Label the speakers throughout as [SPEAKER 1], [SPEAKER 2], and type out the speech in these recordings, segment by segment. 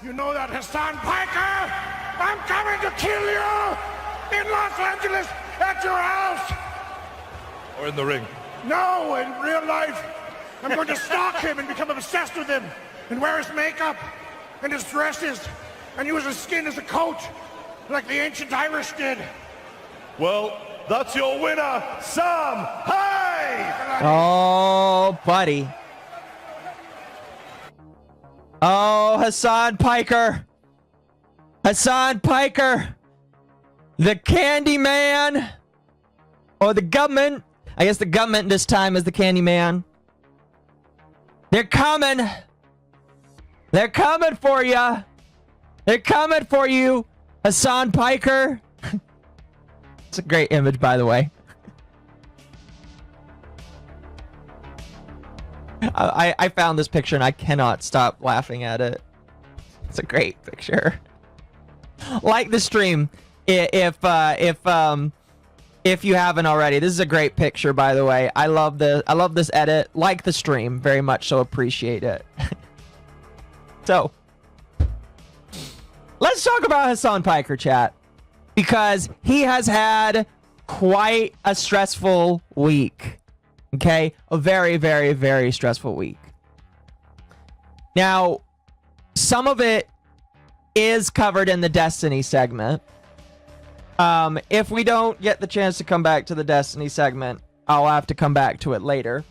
[SPEAKER 1] You know that, Hasan Piker? I'm coming to kill you in Los Angeles at your house.
[SPEAKER 2] Or in the ring.
[SPEAKER 1] No, in real life. I'm going to stalk him and become obsessed with him and wear his makeup and his dresses and use his skin as a coat like the ancient Irish did.
[SPEAKER 2] Well, that's your winner, Sam. Hey!
[SPEAKER 3] Oh, buddy. Oh, Hasan Piker. Hasan Piker. The Candy Man. Or the government. I guess the government this time is the Candy Man. They're coming. They're coming for you. They're coming for you, Hasan Piker. It's a great image, by the way. I found this picture and I cannot stop laughing at it. It's a great picture. Like the stream if you haven't already. This is a great picture, by the way. I love this edit. Like the stream, very much so. Appreciate it. So, let's talk about Hasan Piker, chat, because he has had quite a stressful week. Okay, a very, very, very stressful week. Now, some of it is covered in the Destiny segment. If we don't get the chance to come back to the Destiny segment, I'll have to come back to it later.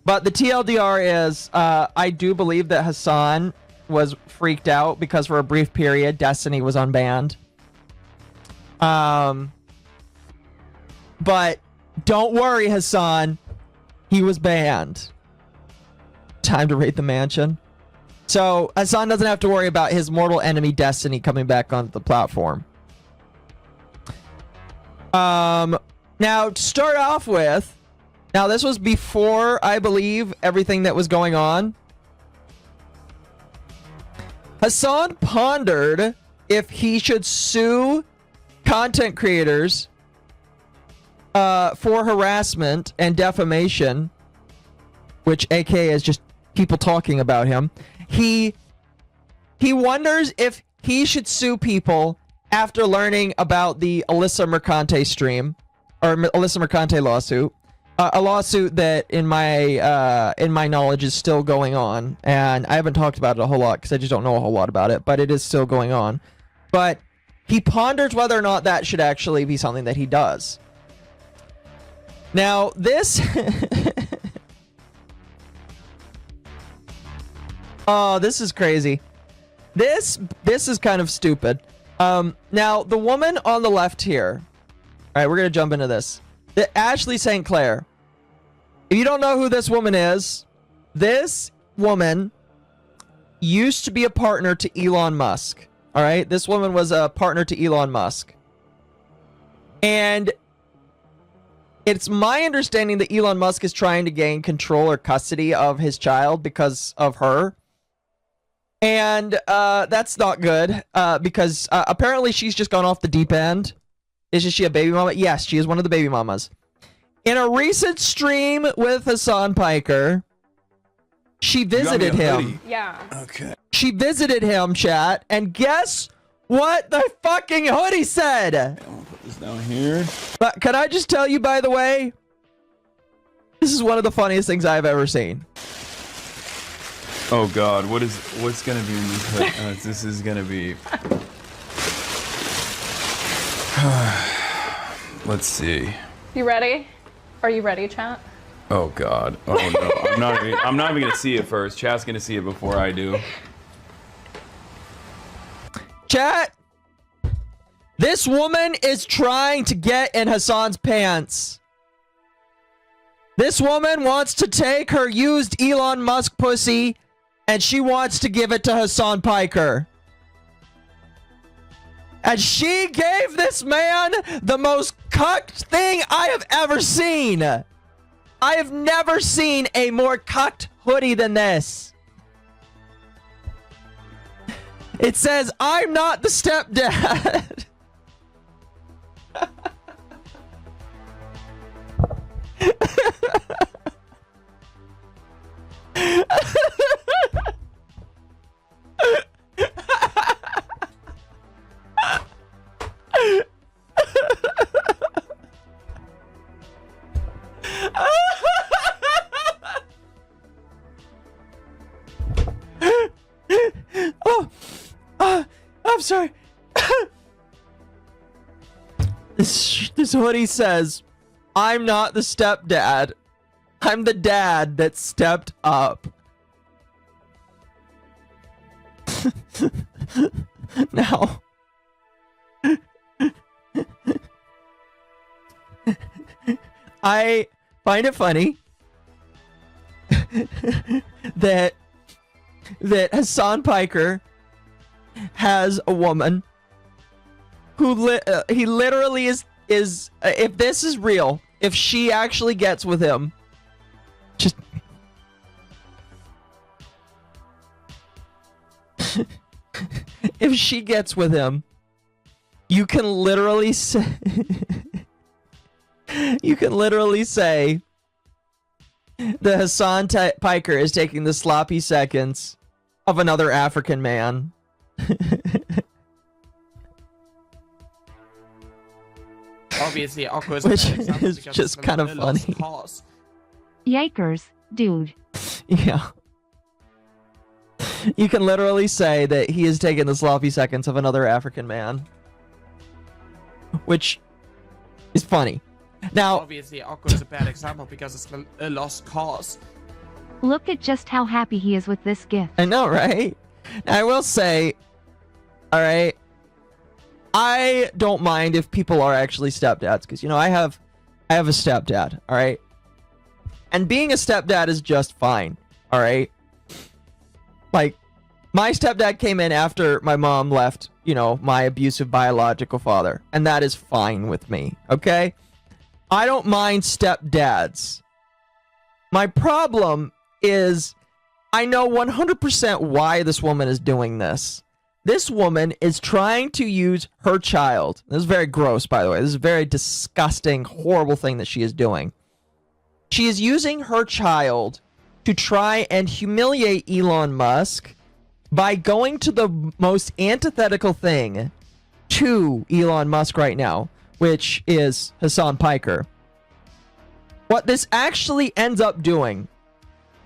[SPEAKER 3] But the TLDR is, I do believe that Hasan was freaked out because for a brief period, Destiny was unbanned. But don't worry, Hasan. He was banned. Time to raid the mansion. So, Hasan doesn't have to worry about his mortal enemy Destiny coming back onto the platform. Now, to start off with, now this was before, I believe, everything that was going on. Hasan pondered if he should sue content creators for harassment and defamation, which aka is just people talking about him. He wonders if he should sue people after learning about the Alyssa Mercante stream, or Alyssa Mercante lawsuit, a lawsuit that in my knowledge is still going on, and I haven't talked about it a whole lot because I just don't know a whole lot about it, but it is still going on. But he ponders whether or not that should actually be something that he does. Now, this... Oh, this is crazy. This is kind of stupid. Now, the woman on the left here... Alright, we're going to jump into this. Ashley St. Clair. If you don't know who this woman is, this woman used to be a partner to Elon Musk. Alright, this woman was a partner to Elon Musk. And it's my understanding that Elon Musk is trying to gain control or custody of his child because of her. And that's not good because apparently she's just gone off the deep end. Isn't she a baby mama? Yes, she is one of the baby mamas. In a recent stream with Hasan Piker, she visited him.
[SPEAKER 4] Yeah.
[SPEAKER 2] Okay.
[SPEAKER 3] She visited him, chat, and guess what the fucking hoodie said?
[SPEAKER 2] I'm gonna put this down here.
[SPEAKER 3] But can I just tell you, by the way, this is one of the funniest things I've ever seen.
[SPEAKER 2] Oh God, what's gonna be in this hood? This is gonna be. Let's see.
[SPEAKER 4] You ready? Are you ready, chat?
[SPEAKER 2] Oh God. Oh no. I'm not even gonna see it first. Chat's gonna see it before I do.
[SPEAKER 3] Chat, this woman is trying to get in Hasan's pants. This woman wants to take her used Elon Musk pussy and she wants to give it to Hasan Piker. And she gave this man the most cucked thing I have ever seen. I have never seen a more cucked hoodie than this. It says, "I'm not the stepdad." sorry. This is what he says. I'm not the stepdad. I'm the dad that stepped up. Now, I find it funny that Hasan Piker has a woman who he literally is if this is real, if she actually gets with him, just if she gets with him, you can literally say that Hasan Piker is taking the sloppy seconds of another African man.
[SPEAKER 5] Obviously, awkward.
[SPEAKER 3] Which is just kind of funny.
[SPEAKER 6] Yikers, dude.
[SPEAKER 3] Yeah. You can literally say that he is taking the sloppy seconds of another African man. Which is funny. Now,
[SPEAKER 5] obviously, awkward is a bad example because it's a lost cause.
[SPEAKER 6] Look at just how happy he is with this gift.
[SPEAKER 3] I know, right? Now, I will say, all right, I don't mind if people are actually stepdads, because, you know, I have a stepdad, all right? And being a stepdad is just fine, all right? Like, my stepdad came in after my mom left, you know, my abusive biological father, and that is fine with me, okay? I don't mind stepdads. My problem is I know 100% why this woman is doing this. This woman is trying to use her child. This is very gross, by the way. This is a very disgusting, horrible thing that she is doing. She is using her child to try and humiliate Elon Musk by going to the most antithetical thing to Elon Musk right now, which is Hasan Piker. What this actually ends up doing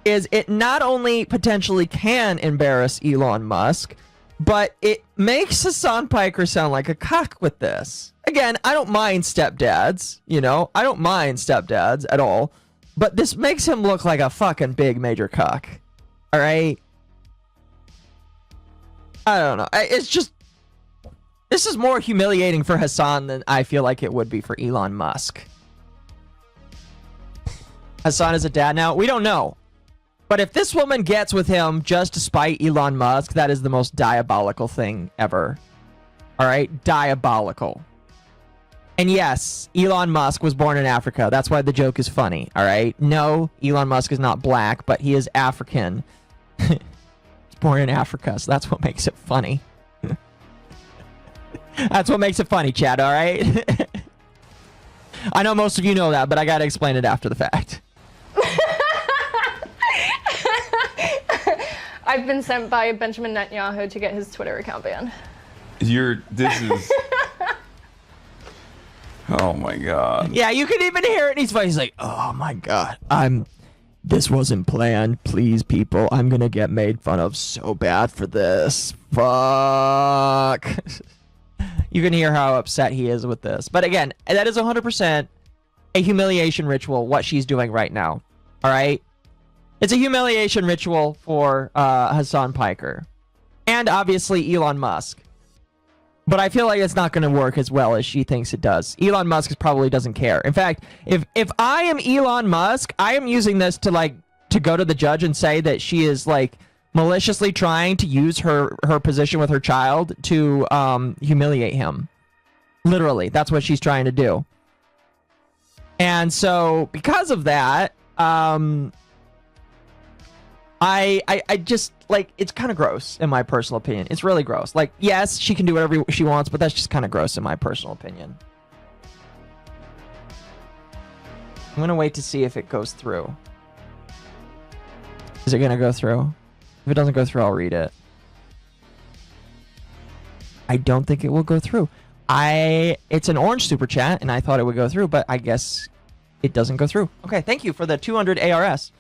[SPEAKER 3] is it not only potentially can embarrass Elon Musk, but it makes Hasan Piker sound like a cock with this. Again, I don't mind stepdads, you know? I don't mind stepdads at all. But this makes him look like a fucking big major cock. Alright? I don't know. It's just... This is more humiliating for Hasan than I feel like it would be for Elon Musk. Hasan is a dad now? We don't know. But if this woman gets with him just to spite Elon Musk, that is the most diabolical thing ever. Alright? Diabolical. And yes, Elon Musk was born in Africa. That's why the joke is funny. Alright? No, Elon Musk is not black, but he is African. He's born in Africa, so that's what makes it funny. That's what makes it funny, Chad, alright? I know most of you know that, but I gotta explain it after the fact.
[SPEAKER 4] I've been sent by Benjamin Netanyahu to get his Twitter account banned.
[SPEAKER 2] This is... Oh my god.
[SPEAKER 3] Yeah, you can even hear it in his voice. He's like, oh my god, this wasn't planned. Please, people, I'm gonna get made fun of so bad for this. Fuck. You can hear how upset he is with this. But again, that is 100% a humiliation ritual, what she's doing right now. Alright? It's a humiliation ritual for Hasan Piker. And obviously Elon Musk. But I feel like it's not going to work as well as she thinks it does. Elon Musk probably doesn't care. In fact, if I am Elon Musk, I am using this to go to the judge and say that she is like maliciously trying to use her position with her child to humiliate him. Literally, that's what she's trying to do. And so because of that, I just, like, it's kind of gross, in my personal opinion. It's really gross. Like, yes, she can do whatever she wants, but that's just kind of gross, in my personal opinion. I'm going to wait to see if it goes through. Is it going to go through? If it doesn't go through, I'll read it. I don't think it will go through. It's an orange super chat, and I thought it would go through, but I guess it doesn't go through. Okay, thank you for the 200 ARS.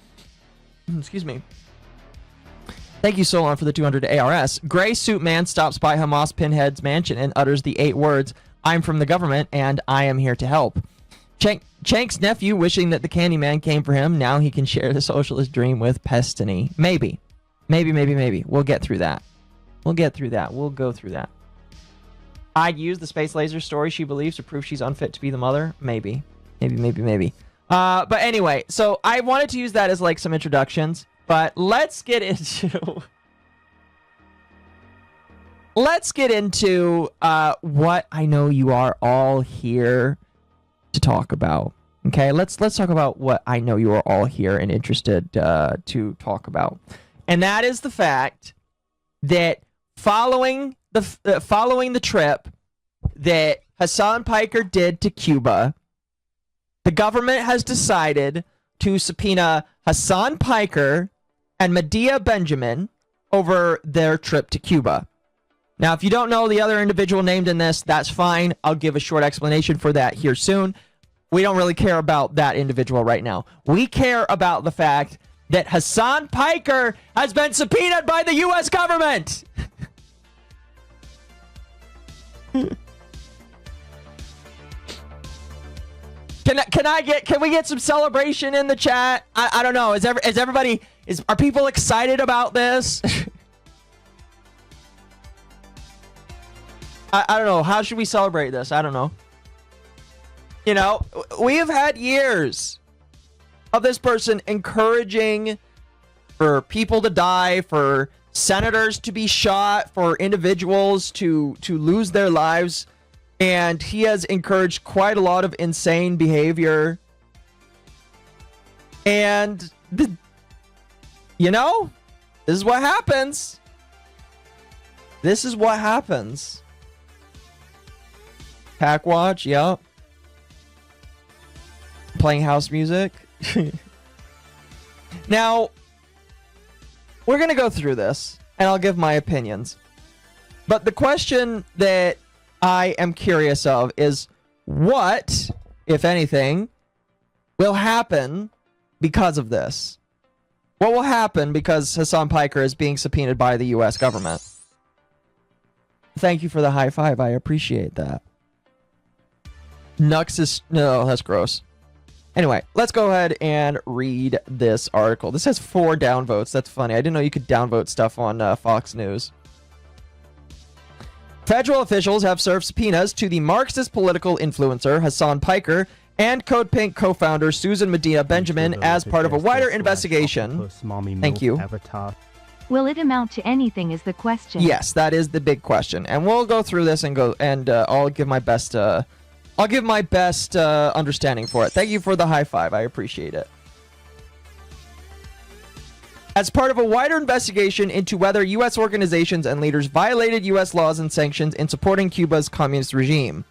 [SPEAKER 3] Excuse me. Thank you, Solon, for the 200 ARS. Gray Suit Man stops by Hamas Pinhead's mansion and utters the 8 words, "I'm from the government, and I am here to help." Chank's nephew wishing that the Candyman came for him. Now he can share the socialist dream with Pestany. Maybe. We'll get through that. We'll go through that. I'd use the space laser story she believes to prove she's unfit to be the mother. Maybe. But anyway, so I wanted to use that as like some introductions. But let's get into what I know you are all here to talk about. Okay, let's talk about what I know you are all here and interested to talk about, and that is the fact that following the trip that Hasan Piker did to Cuba, the government has decided to subpoena Hasan Piker and Medea Benjamin over their trip to Cuba. Now, if you don't know the other individual named in this, that's fine. I'll give a short explanation for that here soon. We don't really care about that individual right now. We care about the fact that Hasan Piker has been subpoenaed by the U.S. government. Can we get some celebration in the chat? I don't know. Are people excited about this? I don't know. How should we celebrate this? I don't know. You know, we have had years of this person encouraging for people to die, for senators to be shot, for individuals to lose their lives. And he has encouraged quite a lot of insane behavior. And, this is what happens. Pack watch, yep. Playing house music. Now, we're going to go through this, and I'll give my opinions. But the question that I am curious of is what, if anything, will happen because of this? What will happen because Hasan Piker is being subpoenaed by the U.S. government? Thank you for the high five. I appreciate that. Nux is... No, that's gross. Anyway, let's go ahead and read this article. This has 4 downvotes. That's funny. I didn't know you could downvote stuff on Fox News. Federal officials have served subpoenas to the Marxist political influencer Hasan Piker and Code Pink co-founder Susan Medea Benjamin as part of a wider investigation. Thank you.
[SPEAKER 6] Will it amount to anything is the question.
[SPEAKER 3] Yes, that is the big question. And we'll go through this and I'll give my best understanding for it. Thank you for the high five. I appreciate it. As part of a wider investigation into whether U.S. organizations and leaders violated U.S. laws and sanctions in supporting Cuba's communist regime.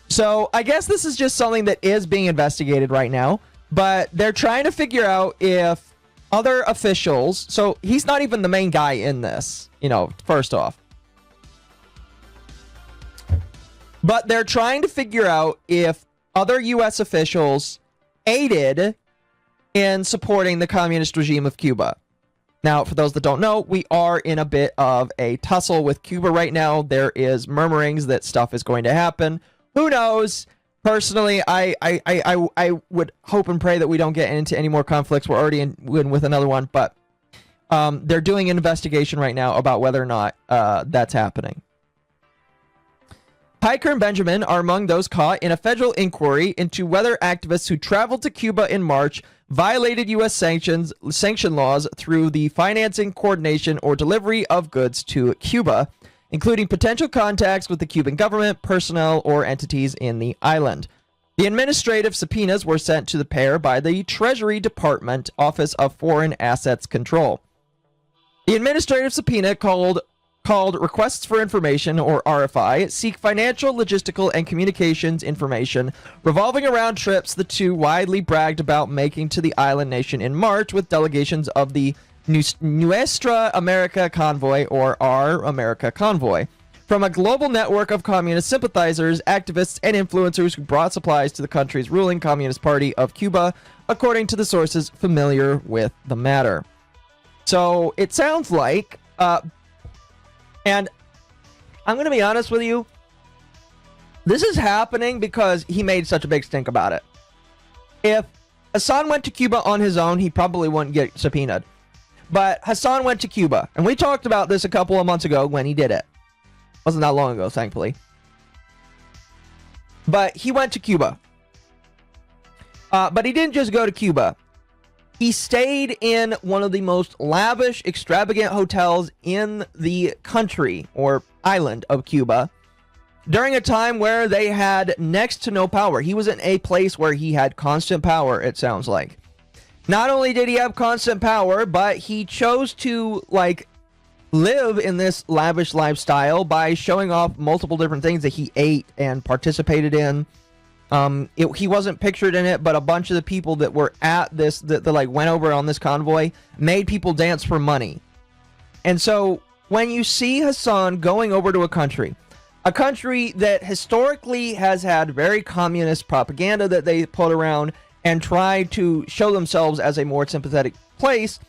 [SPEAKER 3] So I guess this is just something that is being investigated right now, but they're trying to figure out if other officials, so he's not even the main guy in this, first off. But they're trying to figure out if other U.S. officials aided in supporting the communist regime of Cuba. Now, for those that don't know, we are in a bit of a tussle with Cuba right now. There is murmurings that stuff is going to happen. Who knows? Personally, I would hope and pray that we don't get into any more conflicts. We're already in with another one, but they're doing an investigation right now about whether or not that's happening. Piker and Benjamin are among those caught in a federal inquiry into whether activists who traveled to Cuba in March violated U.S. sanction laws through the financing, coordination, or delivery of goods to Cuba, including potential contacts with the Cuban government, personnel, or entities in the island. The administrative subpoenas were sent to the pair by the Treasury Department Office of Foreign Assets Control. The administrative subpoena called Requests for Information, or RFI, seek financial, logistical, and communications information revolving around trips the two widely bragged about making to the island nation in March with delegations of the Nuestra America Convoy, or Our America Convoy, from a global network of communist sympathizers, activists, and influencers who brought supplies to the country's ruling Communist Party of Cuba, according to the sources familiar with the matter. So it sounds like, and I'm going to be honest with you, this is happening because he made such a big stink about it. If Hasan went to Cuba on his own, he probably wouldn't get subpoenaed. But Hasan went to Cuba, and we talked about this a couple of months ago when he did it. Wasn't that long ago, thankfully. But he went to Cuba. But he didn't just go to Cuba. He stayed in one of the most lavish, extravagant hotels in the country, or island of Cuba, during a time where they had next to no power. He was in a place where he had constant power, it sounds like. Not only did he have constant power, but he chose to, like, live in this lavish lifestyle by showing off multiple different things that he ate and participated in. He wasn't pictured in it, but a bunch of the people that were at this, that like went over on this convoy, made people dance for money. And so when you see Hasan going over to a country that historically has had very communist propaganda that they put around and try to show themselves as a more sympathetic place,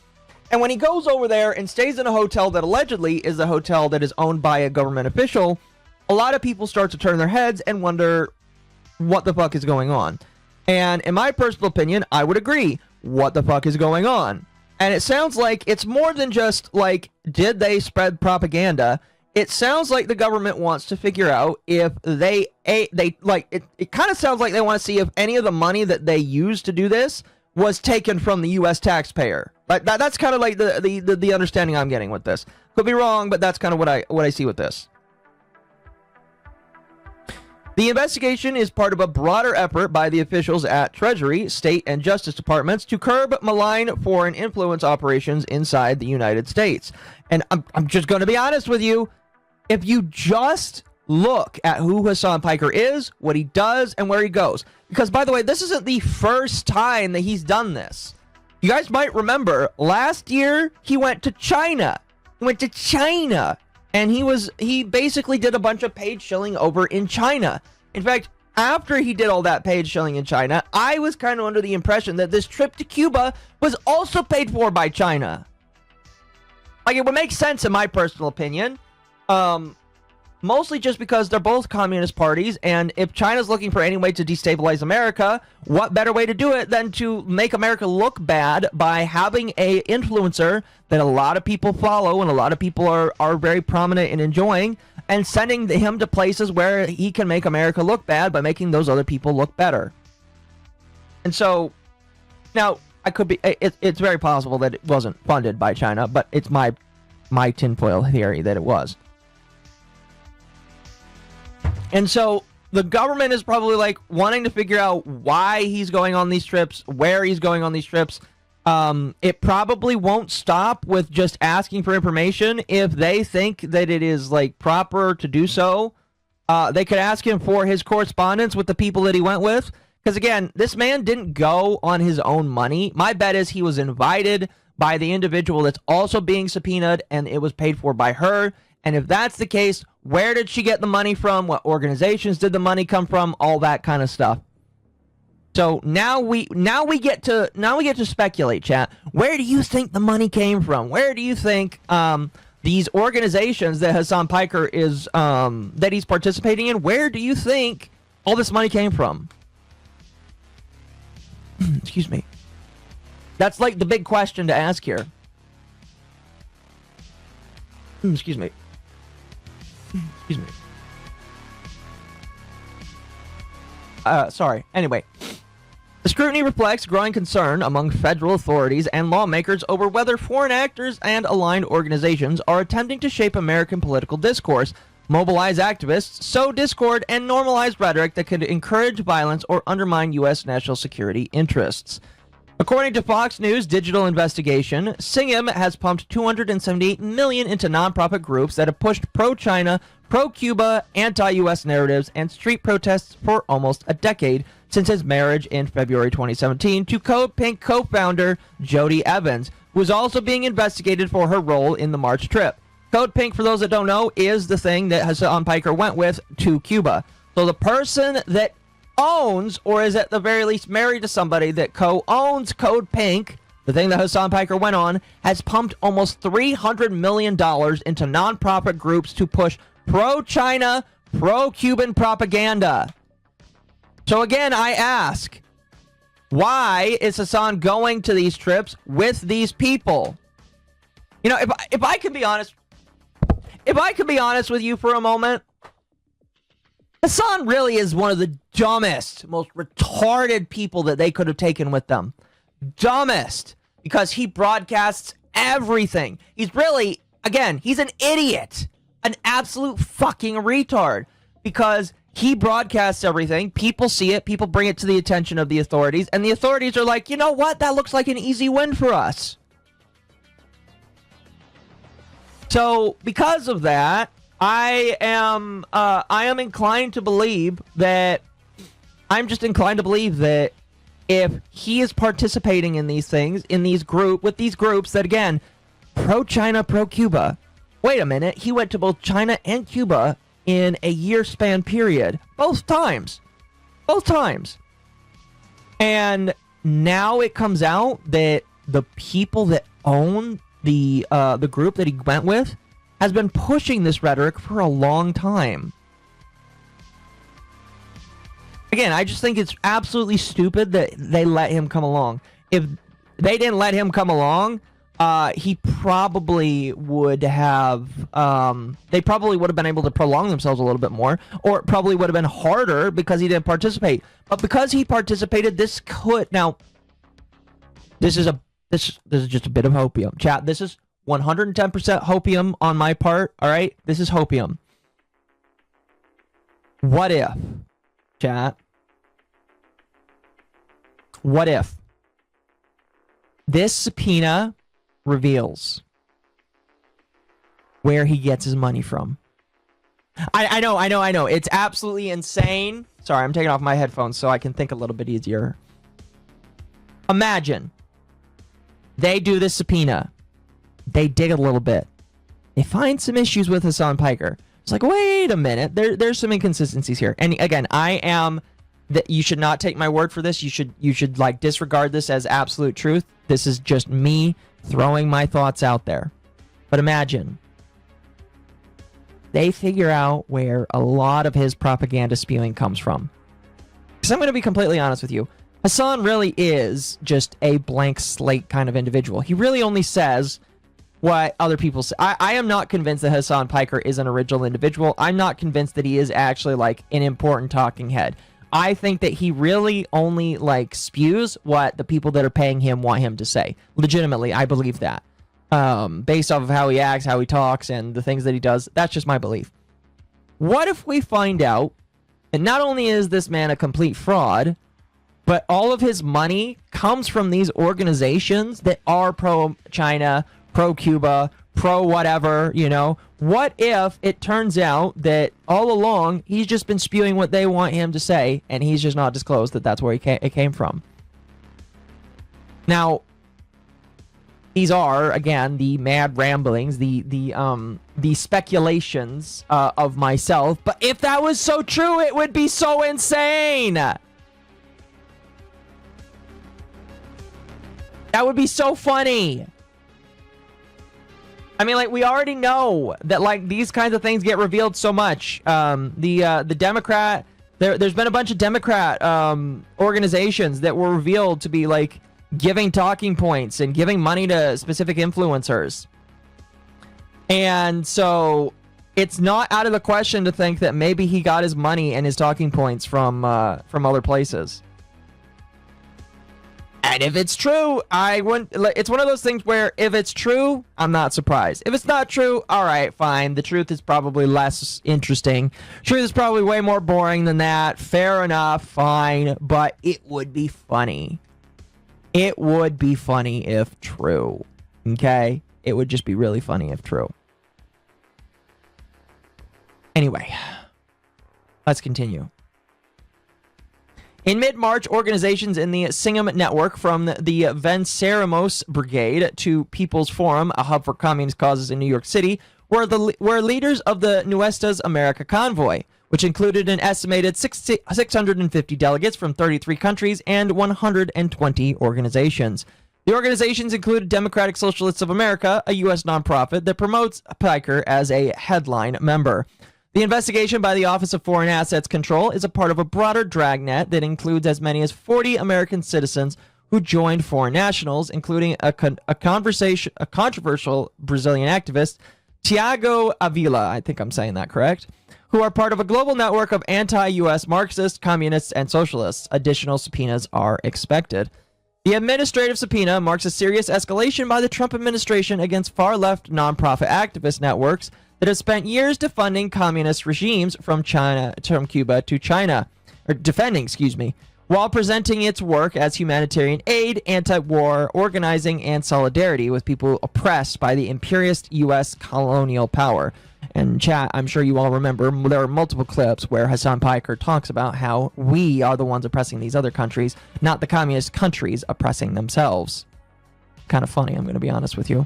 [SPEAKER 3] and when he goes over there and stays in a hotel that allegedly is a hotel that is owned by a government official, a lot of people start to turn their heads and wonder what the fuck is going on. And in my personal opinion, I would agree, what the fuck is going on? And it sounds like it's more than just like, did they spread propaganda? It sounds like the government wants to figure out if it kind of sounds like they want to see if any of the money that they used to do this was taken from the U.S. taxpayer. Like that's kind of like the understanding I'm getting with this. Could be wrong, but that's kind of what I see with this. The investigation is part of a broader effort by the officials at Treasury, State, and Justice Departments to curb malign foreign influence operations inside the United States. And I'm just going to be honest with you. If you just look at who Hasan Piker is, what he does, and where he goes. Because, by the way, this isn't the first time that he's done this. You guys might remember, last year, he went to China. And he basically did a bunch of paid shilling over in China. In fact, after he did all that paid shilling in China, I was kind of under the impression that this trip to Cuba was also paid for by China. Like, it would make sense in my personal opinion. Mostly just because they're both communist parties, and if China's looking for any way to destabilize America, what better way to do it than to make America look bad by having a influencer that a lot of people follow and a lot of people are very prominent in enjoying, and sending him to places where he can make America look bad by making those other people look better. And so, now, it's very possible that it wasn't funded by China, but it's my tinfoil theory that it was. And so the government is probably like wanting to figure out why he's going on these trips, where he's going on these trips. It probably won't stop with just asking for information. If they think that it is like proper to do so, they could ask him for his correspondence with the people that he went with. Because again, this man didn't go on his own money. My bet is he was invited by the individual that's also being subpoenaed, and it was paid for by her. And if that's the case, where did she get the money from? What organizations did the money come from? All that kind of stuff. So now we get to speculate, chat. Where do you think the money came from? Where do you think these organizations that Hasan Piker is that he's participating in? Where do you think all this money came from? Excuse me. That's like the big question to ask here. Excuse me. Excuse me. Sorry. Anyway. The scrutiny reflects growing concern among federal authorities and lawmakers over whether foreign actors and aligned organizations are attempting to shape American political discourse, mobilize activists, sow discord, and normalize rhetoric that could encourage violence or undermine U.S. national security interests. According to Fox News digital investigation, Singham has pumped $278 million into nonprofit groups that have pushed pro-China, pro-Cuba, anti-U.S. narratives and street protests for almost a decade since his marriage in February 2017 to Code Pink co-founder Jody Evans, who is also being investigated for her role in the March trip. Code Pink, for those that don't know, is the thing that Hasan Piker went with to Cuba. So the person that owns, or is at the very least married to somebody that co-owns Code Pink, the thing that Hasan Piker went on, has pumped almost $300 million into nonprofit groups to push pro-China, pro-Cuban propaganda. So again, I ask, why is Hasan going to these trips with these people? You know, if I could be honest with you for a moment, Hasan really is one of the dumbest, most retarded people that they could have taken with them. Dumbest, because he broadcasts everything. He's really, again, he's an idiot, an absolute fucking retard, because he broadcasts everything. People see it. People bring it to the attention of the authorities, and the authorities are like, you know what? That looks like an easy win for us. So, because of that, I am inclined to believe that if he is participating in these things, with these groups that, again, pro-China, pro-Cuba. Wait a minute, he went to both China and Cuba in a year span period. Both times. And now it comes out that the people that own the group that he went with has been pushing this rhetoric for a long time. Again, I just think it's absolutely stupid that they let him come along. If they didn't let him come along, he probably would have, they probably would have been able to prolong themselves a little bit more, or it probably would have been harder because he didn't participate. But because he participated, this is just a bit of hopium. Chat, this is 110% hopium on my part, all right? This is hopium. What if, chat, what if this subpoena reveals where he gets his money from? I know. It's absolutely insane. Sorry, I'm taking off my headphones so I can think a little bit easier. Imagine they do this subpoena. They dig a little bit. They find some issues with Hasan Piker. It's like, wait a minute. There's some inconsistencies here. And again, you should not take my word for this. You should like disregard this as absolute truth. This is just me throwing my thoughts out there. But imagine they figure out where a lot of his propaganda spewing comes from. Because I'm going to be completely honest with you. Hasan really is just a blank slate kind of individual. He really only says what other people say. I am not convinced that Hasan Piker is an original individual. I'm not convinced that he is actually like an important talking head. I think that he really only like spews what the people that are paying him want him to say. Legitimately, I believe that. Based off of how he acts, how he talks, and the things that he does. That's just my belief. What if we find out that not only is this man a complete fraud, but all of his money comes from these organizations that are pro-China, pro-Cuba, pro-whatever, you know? What if it turns out that all along he's just been spewing what they want him to say, and he's just not disclosed that that's where it came from? Now, these are, again, the mad ramblings, the speculations of myself. But if that was so true, it would be so insane. That would be so funny. I mean, like, we already know that, like, these kinds of things get revealed so much. The Democrat, there's been a bunch of Democrat organizations that were revealed to be, like, giving talking points and giving money to specific influencers. And so it's not out of the question to think that maybe he got his money and his talking points from other places. And if it's true, I wouldn't. It's one of those things where if it's true, I'm not surprised. If it's not true, all right, fine. The truth is probably less interesting. Truth is probably way more boring than that. Fair enough, fine. But it would be funny. It would be funny if true. Okay? It would just be really funny if true. Anyway, let's continue. In mid-March, organizations in the Singham Network, from the Venceremos Brigade to People's Forum, a hub for communist causes in New York City, were leaders of the Nuestras America convoy, which included an estimated 650 delegates from 33 countries and 120 organizations. The organizations include Democratic Socialists of America, a U.S. nonprofit that promotes Piker as a headline member. The investigation by the Office of Foreign Assets Control is a part of a broader dragnet that includes as many as 40 American citizens who joined foreign nationals, including a controversial Brazilian activist, Tiago Avila, I think I'm saying that correct, who are part of a global network of anti-U.S. Marxists, communists, and socialists. Additional subpoenas are expected. The administrative subpoena marks a serious escalation by the Trump administration against far-left nonprofit activist networks that have spent years defunding communist regimes from Cuba to China, or defending, while presenting its work as humanitarian aid, anti-war, organizing, and solidarity with people oppressed by the imperialist U.S. colonial power. And chat, I'm sure you all remember, there are multiple clips where Hasan Piker talks about how we are the ones oppressing these other countries, not the communist countries oppressing themselves. Kind of funny, I'm going to be honest with you.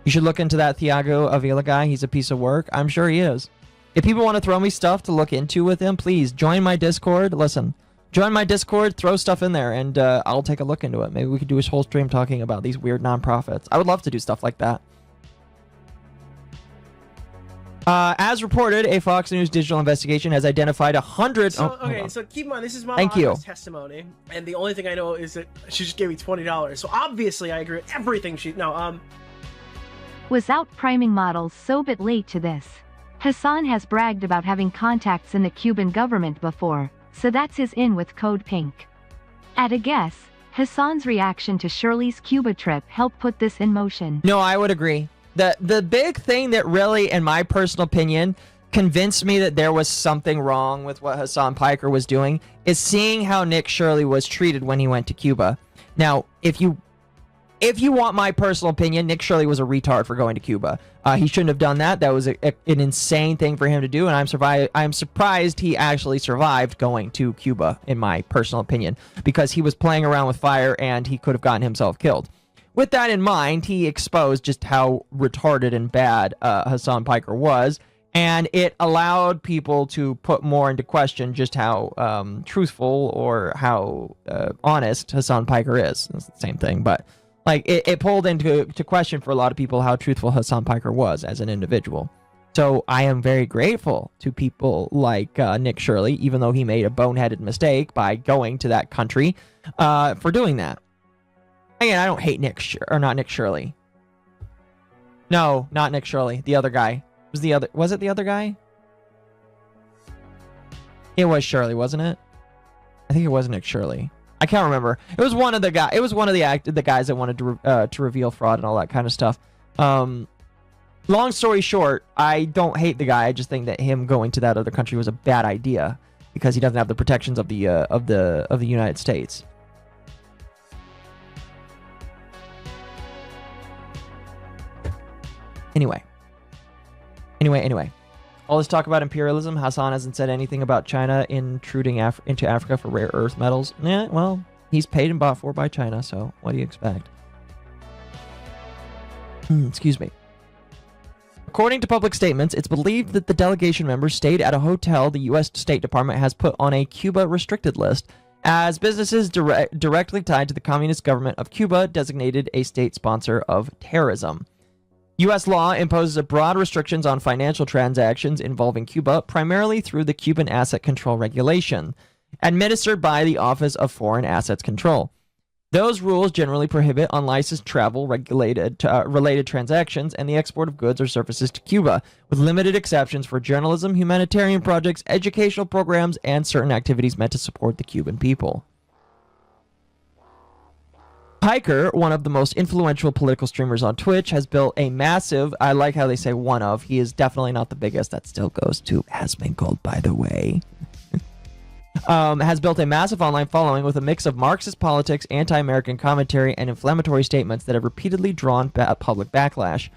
[SPEAKER 3] You should look into that Thiago Avila guy. He's a piece of work. I'm sure he is. If people want to throw me stuff to look into with him, please join my Discord. Listen, join my Discord, throw stuff in there, and I'll take a look into it. Maybe we could do a whole stream talking about these weird nonprofits. I would love to do stuff like that. As reported, a Fox News digital investigation has identified 100...
[SPEAKER 7] So, okay, so keep in mind, this is
[SPEAKER 3] Thank you.
[SPEAKER 7] MommaOcco's testimony, and the only thing I know is that she just gave me $20. So obviously, I agree with everything she... No,
[SPEAKER 6] Was out priming models so bit late to this. Hasan has bragged about having contacts in the Cuban government before, so that's his in with Code Pink. At a guess, Hasan's reaction to Shirley's Cuba trip helped put this in motion.
[SPEAKER 3] No, I would agree. The big thing that really, in my personal opinion, convinced me that there was something wrong with what Hasan Piker was doing is seeing how Nick Shirley was treated when he went to Cuba. Now, if you want my personal opinion, Nick Shirley was a retard for going to Cuba. He shouldn't have done that. That was an insane thing for him to do, and I'm surprised he actually survived going to Cuba, in my personal opinion, because he was playing around with fire and he could have gotten himself killed. With that in mind, he exposed just how retarded and bad Hasan Piker was, and it allowed people to put more into question just how truthful or how honest Hasan Piker is. It's the same thing, but like it pulled into question for a lot of people how truthful Hasan Piker was as an individual. So I am very grateful to people like Nick Shirley, even though he made a boneheaded mistake by going to that country, for doing that. Again, I don't hate not Nick Shirley. No, not Nick Shirley. The other guy. Was it the other guy? It was Shirley, wasn't it? I think it was Nick Shirley. I can't remember. It was one of the guys. It was one of the guys that wanted to reveal fraud and all that kind of stuff. Long story short, I don't hate the guy. I just think that him going to that other country was a bad idea because he doesn't have the protections of the United States. Anyway. All this talk about imperialism, Hasan hasn't said anything about China intruding into Africa for rare earth metals. Yeah, well, he's paid and bought for by China, so what do you expect? Excuse me. According to public statements, it's believed that the delegation members stayed at a hotel the U.S. State Department has put on a Cuba restricted list, as businesses directly tied to the communist government of Cuba designated a state sponsor of terrorism. U.S. law imposes broad restrictions on financial transactions involving Cuba, primarily through the Cuban Asset Control Regulation, administered by the Office of Foreign Assets Control. Those rules generally prohibit unlicensed travel, related transactions, and the export of goods or services to Cuba, with limited exceptions for journalism, humanitarian projects, educational programs, and certain activities meant to support the Cuban people. Piker, one of the most influential political streamers on Twitch, has built a massive, I like how they say one of, he is definitely not the biggest, that still goes to has been called, by the way, has built a massive online following with a mix of Marxist politics, anti-American commentary, and inflammatory statements that have repeatedly drawn public backlash.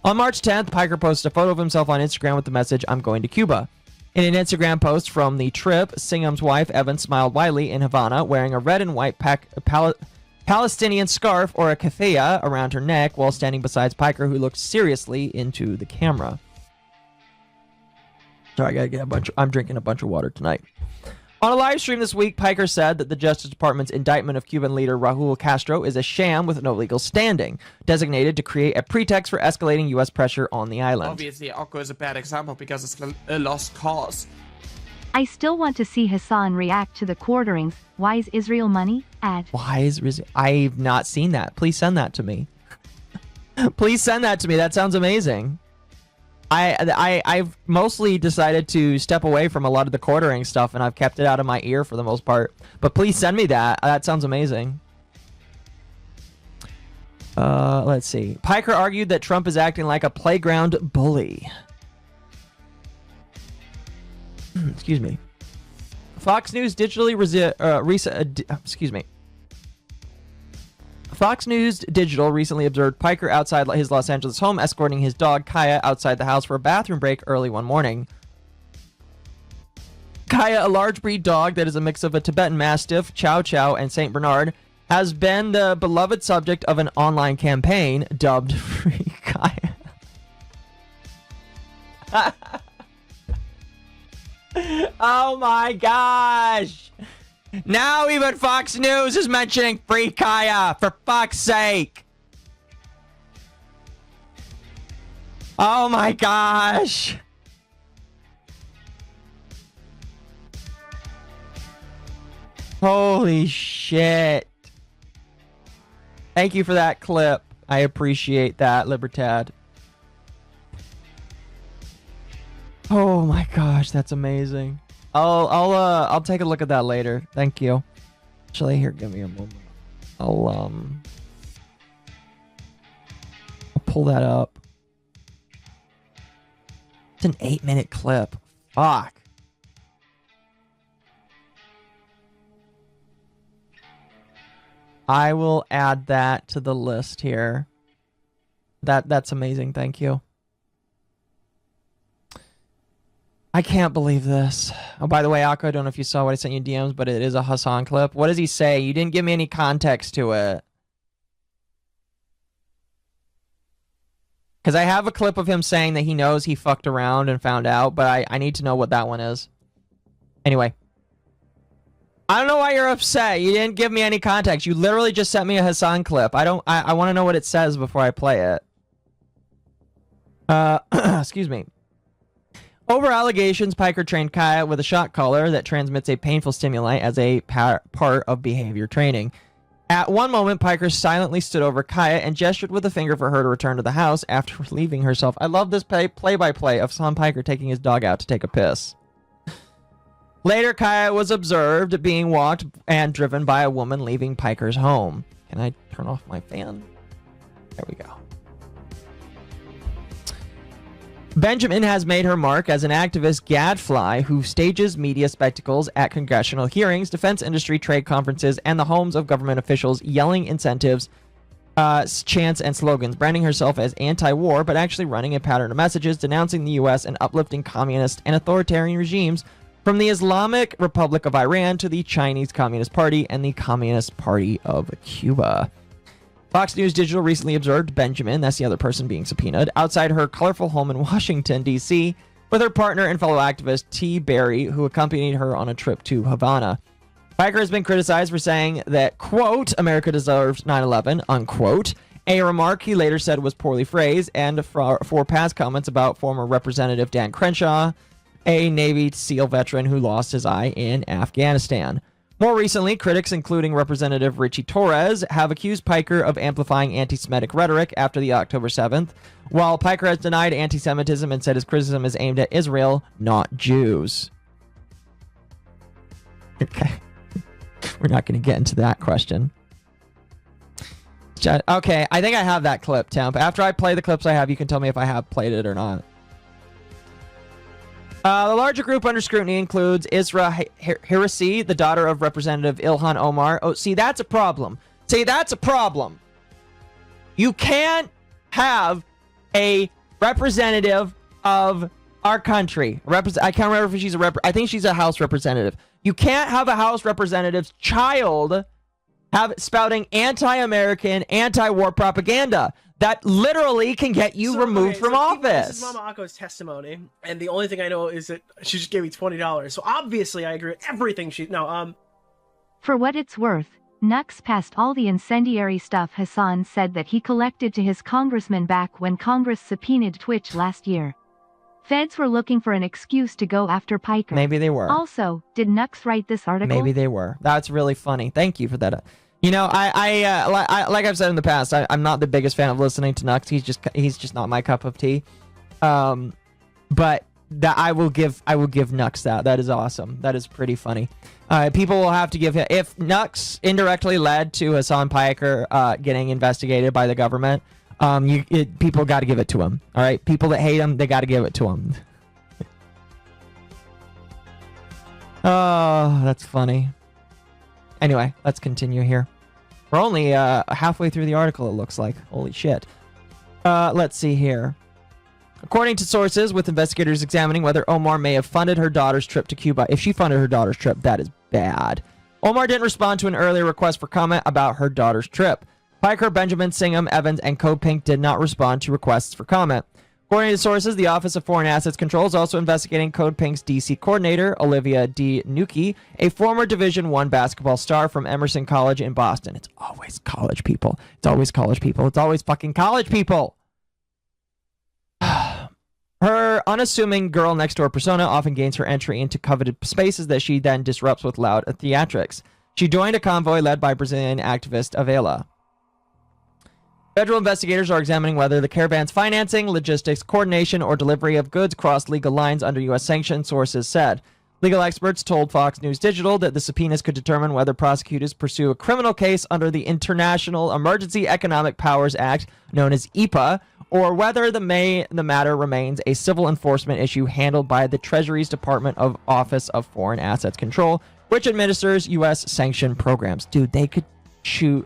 [SPEAKER 3] On March 10th, Piker posted a photo of himself on Instagram with the message, "I'm going to Cuba." In an Instagram post from the trip, Singham's wife, Evan, smiled widely in Havana, wearing a red and white Palestinian scarf or a keffiyeh around her neck while standing beside Piker, who looked seriously into the camera. Sorry, I gotta get I'm drinking a bunch of water tonight. On a live stream this week, Piker said that the Justice Department's indictment of Cuban leader Raul Castro is a sham with no legal standing, designated to create a pretext for escalating U.S. pressure on the island.
[SPEAKER 5] Obviously, Occo is a bad example because it's a lost cause.
[SPEAKER 6] I still want to see Hasan react to the quarterings. Why is Israel money? Ad.
[SPEAKER 3] Why is I've not seen that. Please send that to me. Please send that to me. That sounds amazing. I've mostly decided to step away from a lot of the quartering stuff, and I've kept it out of my ear for the most part. But please send me that. That sounds amazing. Let's see. Piker argued that Trump is acting like a playground bully. Excuse me. Fox News Fox News Digital recently observed Piker outside his Los Angeles home, escorting his dog Kaya outside the house for a bathroom break early one morning. Kaya, a large breed dog that is a mix of a Tibetan Mastiff, Chow Chow, and St. Bernard, has been the beloved subject of an online campaign dubbed Free Kaya. Oh my gosh! Now even Fox News is mentioning Free Kaya, for fuck's sake! Oh my gosh! Holy shit. Thank you for that clip. I appreciate that, Libertad. Oh my gosh, that's amazing. I'll take a look at that later. Thank you. Actually, here, give me a moment. I'll pull that up. It's an 8-minute clip. Fuck. I will add that to the list here. That's amazing. Thank you. I can't believe this. Oh, by the way, Akko, I don't know if you saw what I sent you in DMs, but it is a Hasan clip. What does he say? You didn't give me any context to it. Because I have a clip of him saying that he knows he fucked around and found out, but I need to know what that one is. Anyway. I don't know why you're upset. You didn't give me any context. You literally just sent me a Hasan clip. I want to know what it says before I play it. Excuse me. Over allegations, Piker trained Kaya with a shock collar that transmits a painful stimuli as a part of behavior training. At one moment, Piker silently stood over Kaya and gestured with a finger for her to return to the house after relieving herself. I love this play-by-play of Hasan Piker taking his dog out to take a piss. Later, Kaya was observed being walked and driven by a woman leaving Piker's home. Can I turn off my fan? There we go. Benjamin has made her mark as an activist gadfly who stages media spectacles at congressional hearings, defense industry trade conferences, and the homes of government officials, yelling incentives, chants, and slogans, branding herself as anti-war, but actually running a pattern of messages denouncing the U.S. and uplifting communist and authoritarian regimes from the Islamic Republic of Iran to the Chinese Communist Party and the Communist Party of Cuba. Fox News Digital recently observed Benjamin, that's the other person being subpoenaed, outside her colorful home in Washington, D.C., with her partner and fellow activist T. Berry, who accompanied her on a trip to Havana. Piker has been criticized for saying that, quote, America deserves 9/11, unquote, a remark he later said was poorly phrased, and for past comments about former Representative Dan Crenshaw, a Navy SEAL veteran who lost his eye in Afghanistan. More recently, critics, including Representative Richie Torres, have accused Piker of amplifying anti-Semitic rhetoric after the October 7th, while Piker has denied anti-Semitism and said his criticism is aimed at Israel, not Jews. Okay. We're not going to get into that question. Okay, I think I have that clip, Temp. After I play the clips I have, you can tell me if I have played it or not. The larger group under scrutiny includes Isra Hirsi, the daughter of Representative Ilhan Omar. Oh, see, that's a problem. See, that's a problem. You can't have a representative of our country. I can't remember if she's I think she's a House representative. You can't have a House representative's child spouting anti-American, anti-war propaganda that literally can get you removed from office.
[SPEAKER 7] This is MommaOcco's testimony, and the only thing I know is that she just gave me $20. So obviously I agree with everything she... No,
[SPEAKER 6] For what it's worth, Nux passed all the incendiary stuff Hasan said that he collected to his congressman back when Congress subpoenaed Twitch last year. Feds were looking for an excuse to go after Piker.
[SPEAKER 3] Maybe they were.
[SPEAKER 6] Also, did Nux write this article?
[SPEAKER 3] Maybe they were. That's really funny. Thank you for that. You know, like I've said in the past, I'm not the biggest fan of listening to Nux. He's just not my cup of tea. But that I will give Nux that. That is awesome. That is pretty funny. People will have to give him, if Nux indirectly led to Hasan Piker getting investigated by the government. People got to give it to him. All right, people that hate him, they got to give it to him. Oh, that's funny. Anyway, let's continue here. We're only halfway through the article, it looks like. Holy shit. Let's see here. According to sources, with investigators examining whether Omar may have funded her daughter's trip to Cuba. If she funded her daughter's trip, that is bad. Omar didn't respond to an earlier request for comment about her daughter's trip. Piker, Benjamin, Singham, Evans, and Code Pink did not respond to requests for comment. According to sources, the Office of Foreign Assets Control is also investigating Code Pink's DC coordinator, Olivia D. Nuki, a former Division I basketball star from Emerson College in Boston. It's always college people. It's always college people. It's always fucking college people. Her unassuming girl next door persona often gains her entry into coveted spaces that she then disrupts with loud theatrics. She joined a convoy led by Brazilian activist Avela. Federal investigators are examining whether the caravan's financing, logistics, coordination, or delivery of goods crossed legal lines under U.S. sanctions, sources said. Legal experts told Fox News Digital that the subpoenas could determine whether prosecutors pursue a criminal case under the International Emergency Economic Powers Act, known as EPA, or whether the matter remains a civil enforcement issue handled by the Treasury's Department of Office of Foreign Assets Control, which administers U.S. sanctioned programs. Dude, they could shoot...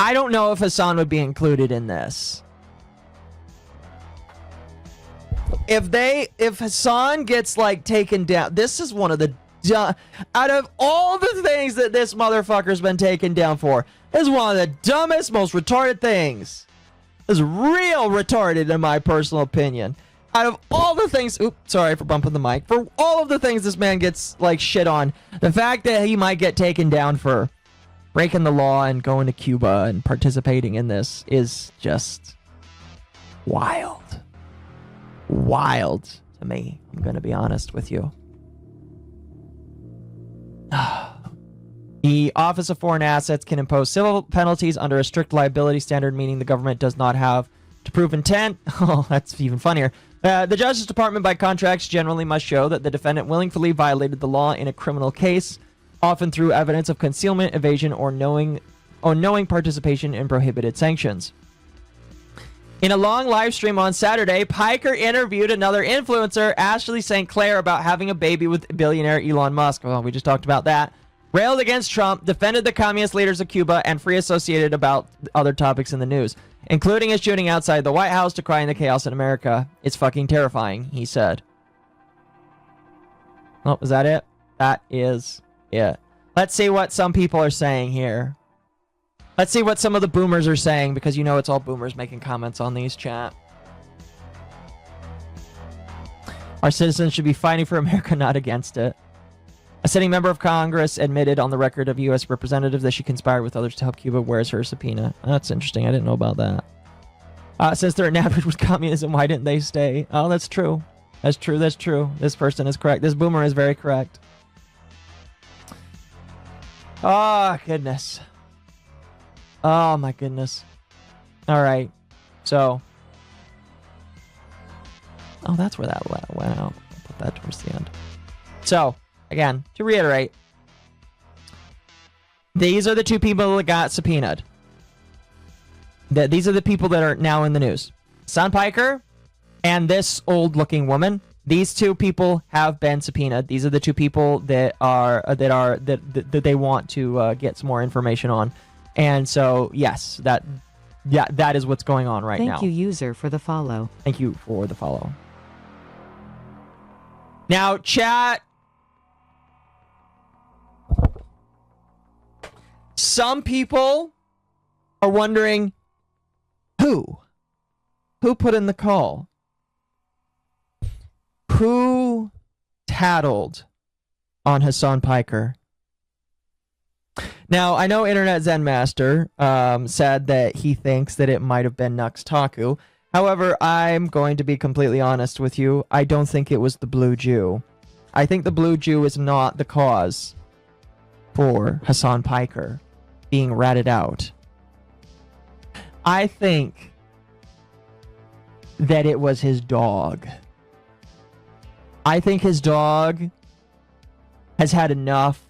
[SPEAKER 3] I don't know if Hasan would be included in this. If Hasan gets like taken down, this is one of the out of all the things that this motherfucker's been taken down for, this is one of the dumbest, most retarded things. This is real retarded in my personal opinion. Out of all the things, oops, sorry for bumping the mic. For all of the things this man gets like shit on, the fact that he might get taken down for breaking the law and going to Cuba and participating in this is just wild. Wild to me. I'm going to be honest with you. The Office of Foreign Assets can impose civil penalties under a strict liability standard, meaning the government does not have to prove intent. Oh, that's even funnier. The Justice Department, by contracts, generally must show that the defendant willingly violated the law in a criminal case, often through evidence of concealment, evasion, or knowing participation in prohibited sanctions. In a long live stream on Saturday, Piker interviewed another influencer, Ashley St. Clair, about having a baby with billionaire Elon Musk. Well, we just talked about that. Railed against Trump, defended the communist leaders of Cuba, and free associated about other topics in the news, including his shooting outside the White House decrying the chaos in America. It's fucking terrifying, he said. Oh, is that it? That is it. Let's see what some people are saying here. Let's see what some of the boomers are saying, because you know it's all boomers making comments on these, chat. Our citizens should be fighting for America, not against it. A sitting member of Congress admitted on the record of U.S. representatives that she conspired with others to help Cuba. Where's her subpoena? That's interesting. I didn't know about that. Since they're enamored with communism, why didn't they stay? Oh, that's true. That's true. That's true. This person is correct. This boomer is very correct. Oh, goodness. Oh, my goodness. All right. So. Oh, that's where that went out. I'll put that towards the end. So, again, to reiterate, these are the two people that got subpoenaed. These are the people that are now in the news. Hasan Piker and this old-looking woman. These two people have been subpoenaed. These are the two people that they want to get some more information on. And so, yes, that is what's going on right now.
[SPEAKER 8] Thank you, user, for the follow.
[SPEAKER 3] Thank you for the follow. Now, chat. some people are wondering who put in the call? Who tattled on Hasan Piker? Now, I know Internet Zen Master said that he thinks that it might have been Nux Taku. However, I'm going to be completely honest with you. I don't think it was the Blue Jew. I think the Blue Jew is not the cause for Hasan Piker being ratted out. I think that it was his dog. I think his dog has had enough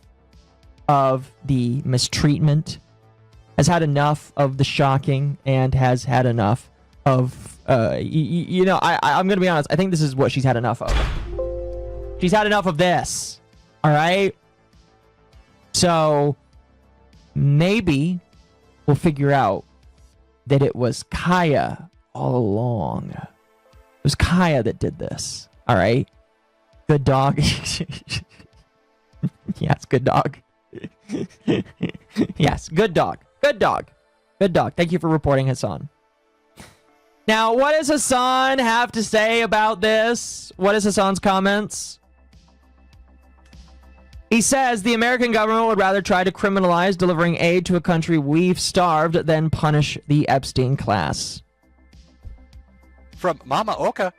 [SPEAKER 3] of the mistreatment, has had enough of the shocking, and has had enough of, I'm going to be honest. I think this is what she's had enough of. She's had enough of this. All right? So, maybe we'll figure out that it was Kaya all along. It was Kaya that did this. All right? Good dog. Yes, good dog. Yes, good dog. Good dog. Good dog. Thank you for reporting, Hasan. Now, what does Hasan have to say about this? What is Hasan's comments? He says the American government would rather try to criminalize delivering aid to a country we've starved than punish the Epstein class.
[SPEAKER 8] From MommaOcco.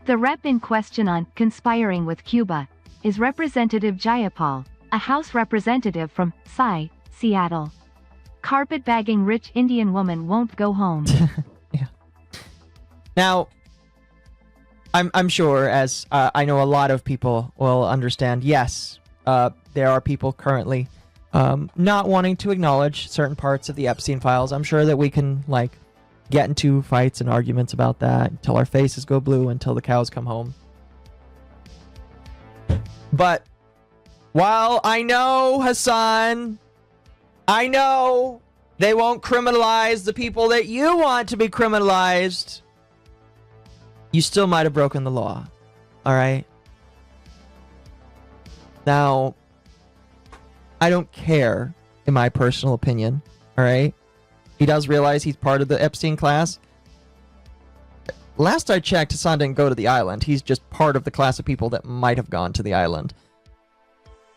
[SPEAKER 6] The rep in question on conspiring with Cuba is Representative Jayapal, a House representative from Seattle. Carpetbagging rich Indian woman won't go home.
[SPEAKER 3] Yeah. Now, I'm sure, as I know a lot of people will understand, yes, there are people currently not wanting to acknowledge certain parts of the Epstein files. I'm sure that we can, get into fights and arguments about that until our faces go blue, until the cows come home. But while I know, Hasan, I know they won't criminalize the people that you want to be criminalized, you still might have broken the law. All right? Now, I don't care, in my personal opinion. All right? He does realize he's part of the Epstein class. Last I checked, Hasan didn't go to the island. He's just part of the class of people that might have gone to the island.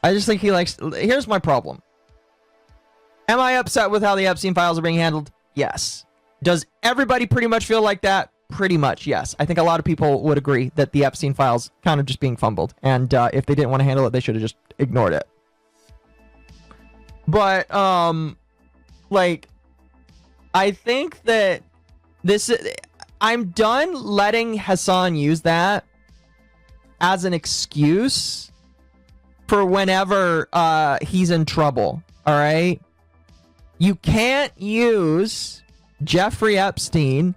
[SPEAKER 3] I just think he likes... Here's my problem. Am I upset with how the Epstein files are being handled? Yes. Does everybody pretty much feel like that? Pretty much, yes. I think a lot of people would agree that the Epstein files kind of just being fumbled. And if they didn't want to handle it, they should have just ignored it. But, I think that this... I'm done letting Hasan use that as an excuse for whenever he's in trouble, all right? You can't use Jeffrey Epstein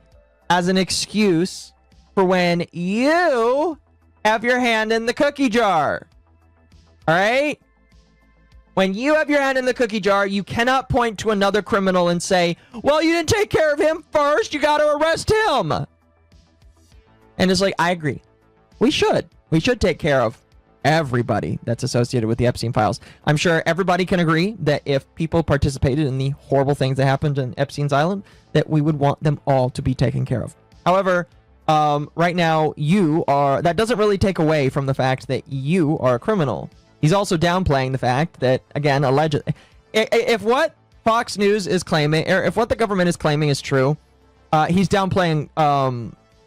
[SPEAKER 3] as an excuse for when you have your hand in the cookie jar, all right? When you have your hand in the cookie jar, you cannot point to another criminal and say, well, you didn't take care of him first. You got to arrest him. And it's like, I agree. We should. We should take care of everybody that's associated with the Epstein files. I'm sure everybody can agree that if people participated in the horrible things that happened in Epstein's Island, that we would want them all to be taken care of. However, right now, you are... That doesn't really take away from the fact that you are a criminal. He's also downplaying the fact that, again, allegedly... If what Fox News is claiming, or if what the government is claiming is true, he's downplaying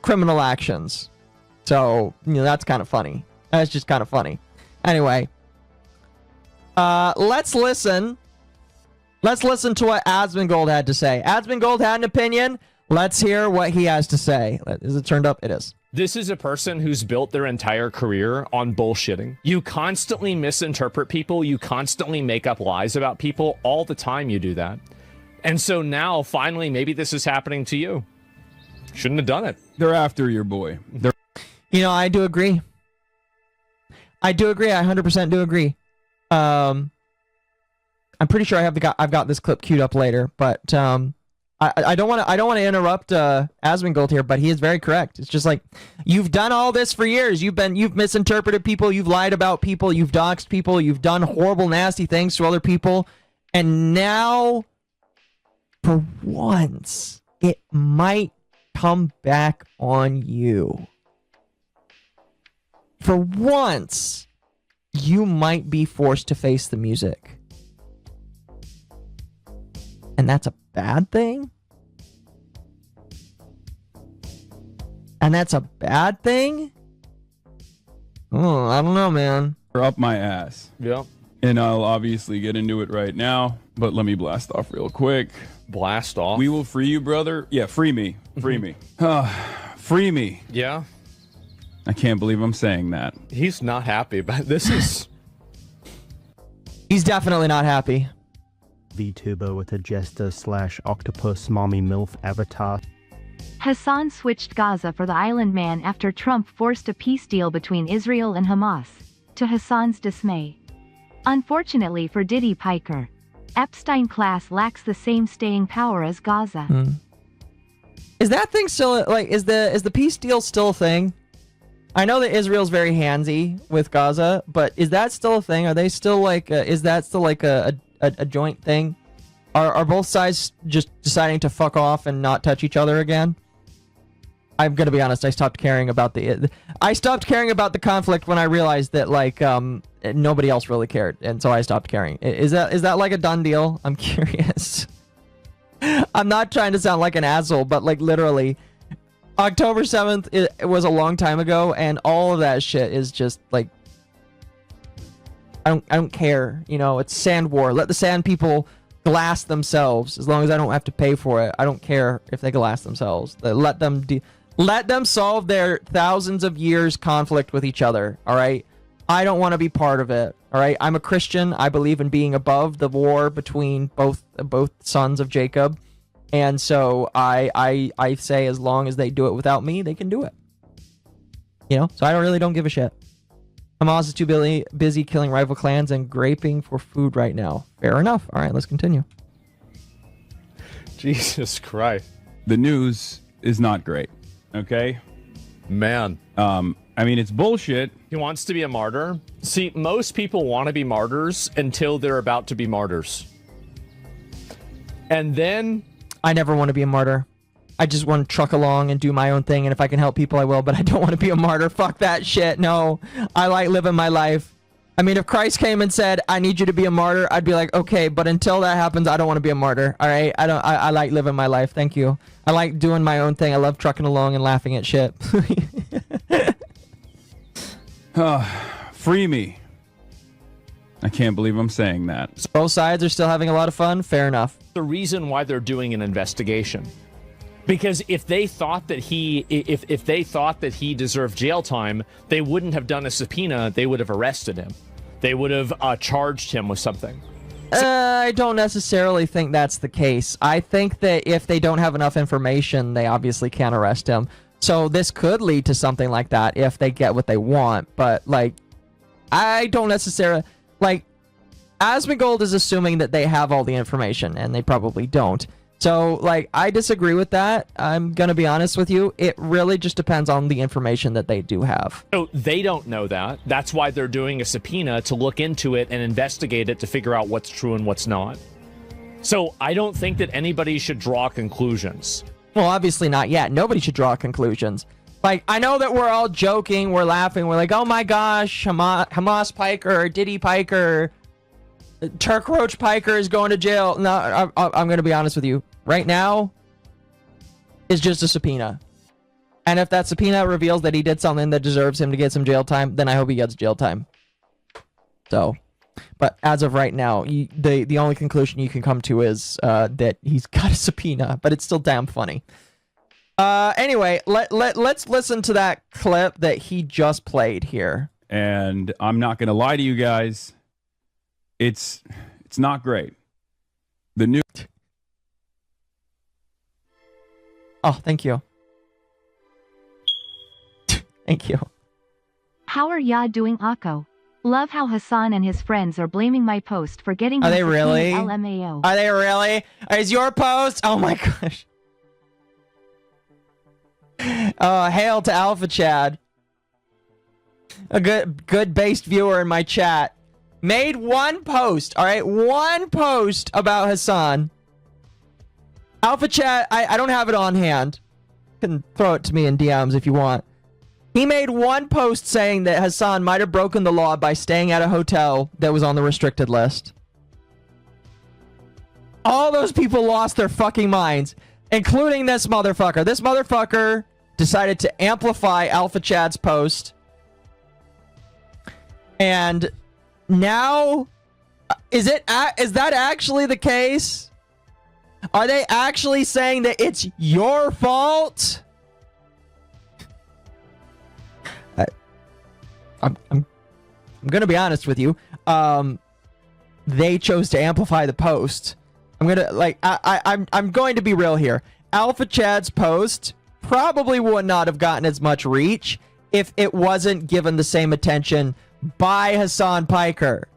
[SPEAKER 3] criminal actions. So, that's kind of funny. That's just kind of funny. Anyway, let's listen. Let's listen to what Asmongold had to say. Asmongold had an opinion. Let's hear what he has to say. Is it turned up? It is.
[SPEAKER 9] This is a person who's built their entire career on bullshitting. You constantly misinterpret people. You constantly make up lies about people. All the time you do that. And so now, finally, maybe this is happening to you. Shouldn't have done it.
[SPEAKER 2] They're after your boy.
[SPEAKER 3] I do agree. I 100% do agree. I'm pretty sure I've got this clip queued up later, but I don't want to interrupt Asmongold here, but he is very correct. It's just like, you've done all this for years. You've misinterpreted people, you've lied about people, you've doxed people, you've done horrible, nasty things to other people, And now, for once, it might come back on you. For once, you might be forced to face the music. And that's a bad thing? And that's a bad thing? Oh, I don't know, man.
[SPEAKER 2] Up my ass.
[SPEAKER 9] Yeah.
[SPEAKER 2] And I'll obviously get into it right now, but let me blast off real quick.
[SPEAKER 9] Blast off.
[SPEAKER 2] We will free you, brother. Yeah, free me. Free me. Free me.
[SPEAKER 9] Yeah.
[SPEAKER 2] I can't believe I'm saying that.
[SPEAKER 9] He's not happy, but this is...
[SPEAKER 3] He's definitely not happy.
[SPEAKER 10] VTuber with a jester/octopus mommy MILF avatar.
[SPEAKER 6] Hasan switched Gaza for the island man after Trump forced a peace deal between Israel and Hamas, to Hasan's dismay. Unfortunately for Diddy Piker, Epstein class lacks the same staying power as Gaza.
[SPEAKER 3] Is that thing still, like, is the peace deal still a thing? I know that Israel's very handsy with Gaza, but is that still a thing? Are they still like, is that still like a joint thing? Are both sides just deciding to fuck off and not touch each other again? I'm gonna be honest, I stopped caring about the conflict when I realized that, like, nobody else really cared, and so I stopped caring. Is that like a done deal? I'm curious. I'm not trying to sound like an asshole, but like literally, October 7th it was a long time ago, and all of that shit is just like, I don't care. You know, it's sand war. Let the sand people glass themselves. As long as I don't have to pay for it, I don't care if they glass themselves. Let them solve their thousands of years conflict with each other. All right, I don't want to be part of it. All right, I'm a Christian. I believe in being above the war between both sons of Jacob, and so I say as long as they do it without me, they can do it. You know, so I don't give a shit. Hamas is too busy killing rival clans and graping for food right now. Fair enough. All right, let's continue.
[SPEAKER 9] Jesus Christ.
[SPEAKER 2] The news is not great. Okay?
[SPEAKER 9] Man.
[SPEAKER 2] I mean, it's bullshit.
[SPEAKER 9] He wants to be a martyr. See, most people want to be martyrs until they're about to be martyrs. And then...
[SPEAKER 3] I never want to be a martyr. I just want to truck along and do my own thing, and if I can help people, I will, but I don't want to be a martyr. Fuck that shit. No. I like living my life. I mean, if Christ came and said, I need you to be a martyr, I'd be like, okay, but until that happens, I don't want to be a martyr. All right? I like living my life. Thank you. I like doing my own thing. I love trucking along and laughing at shit.
[SPEAKER 2] Free me. I can't believe I'm saying that.
[SPEAKER 3] So both sides are still having a lot of fun. Fair enough.
[SPEAKER 9] The reason why they're doing an investigation. Because if they thought that if they thought that he deserved jail time, they wouldn't have done a subpoena. They would have arrested him. They would have charged him with something.
[SPEAKER 3] I don't necessarily think that's the case. I think that if they don't have enough information, they obviously can't arrest him. So this could lead to something like that if they get what they want. But, like, I don't necessarily... Like, Asmongold is assuming that they have all the information, and they probably don't. So, like, I disagree with that. I'm going to be honest with you. It really just depends on the information that they do have.
[SPEAKER 9] So they don't know that. That's why they're doing a subpoena to look into it and investigate it to figure out what's true and what's not. So I don't think that anybody should draw conclusions.
[SPEAKER 3] Well, obviously not yet. Nobody should draw conclusions. Like, I know that we're all joking, we're laughing, we're like, oh my gosh, Hamas Piker, Diddy Piker, Turk Roach Piker is going to jail. No, I'm going to be honest with you. Right now, it's just a subpoena. And if that subpoena reveals that he did something that deserves him to get some jail time, then I hope he gets jail time. So, but as of right now, the only conclusion you can come to is that he's got a subpoena, but it's still damn funny. Anyway, let's listen to that clip that he just played here.
[SPEAKER 2] And I'm not going to lie to you guys. It's not great. The new...
[SPEAKER 3] Oh, thank you. Thank you.
[SPEAKER 6] How are ya doing, Occo? Love how Hasan and his friends are blaming my post for getting
[SPEAKER 3] Are they really?
[SPEAKER 6] LMAO.
[SPEAKER 3] Are they really? Is your post? Oh my gosh. Hail to Alpha Chad. A good based viewer in my chat. made one post, all right? One post about Hasan. Alpha Chat, I don't have it on hand. You can throw it to me in DMs if you want. He made one post saying that Hasan might have broken the law by staying at a hotel that was on the restricted list. All those people lost their fucking minds, including this motherfucker. This motherfucker decided to amplify Alpha Chat's post. And now, is that actually the case? Are they actually saying that it's your fault? I'm gonna be honest with you. They chose to amplify the post. I'm going to be real here. Alpha Chad's post probably would not have gotten as much reach if it wasn't given the same attention by Hasan Piker.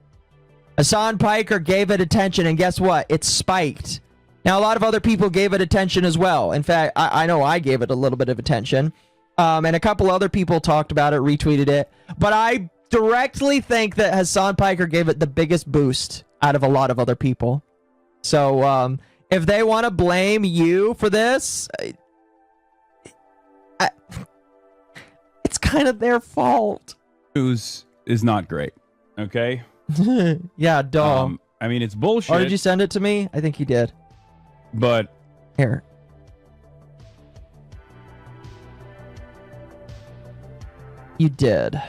[SPEAKER 3] Hasan Piker gave it attention, and guess what? It spiked. Now, a lot of other people gave it attention as well. In fact, I know I gave it a little bit of attention. And a couple other people talked about it, retweeted it. But I directly think that Hasan Piker gave it the biggest boost out of a lot of other people. So, if they want to blame you for this, it's kind of their fault.
[SPEAKER 2] News is not great, okay?
[SPEAKER 3] Yeah, dumb.
[SPEAKER 2] I mean, it's bullshit.
[SPEAKER 3] Or did you send it to me? I think you did.
[SPEAKER 2] But...
[SPEAKER 3] Here. You did.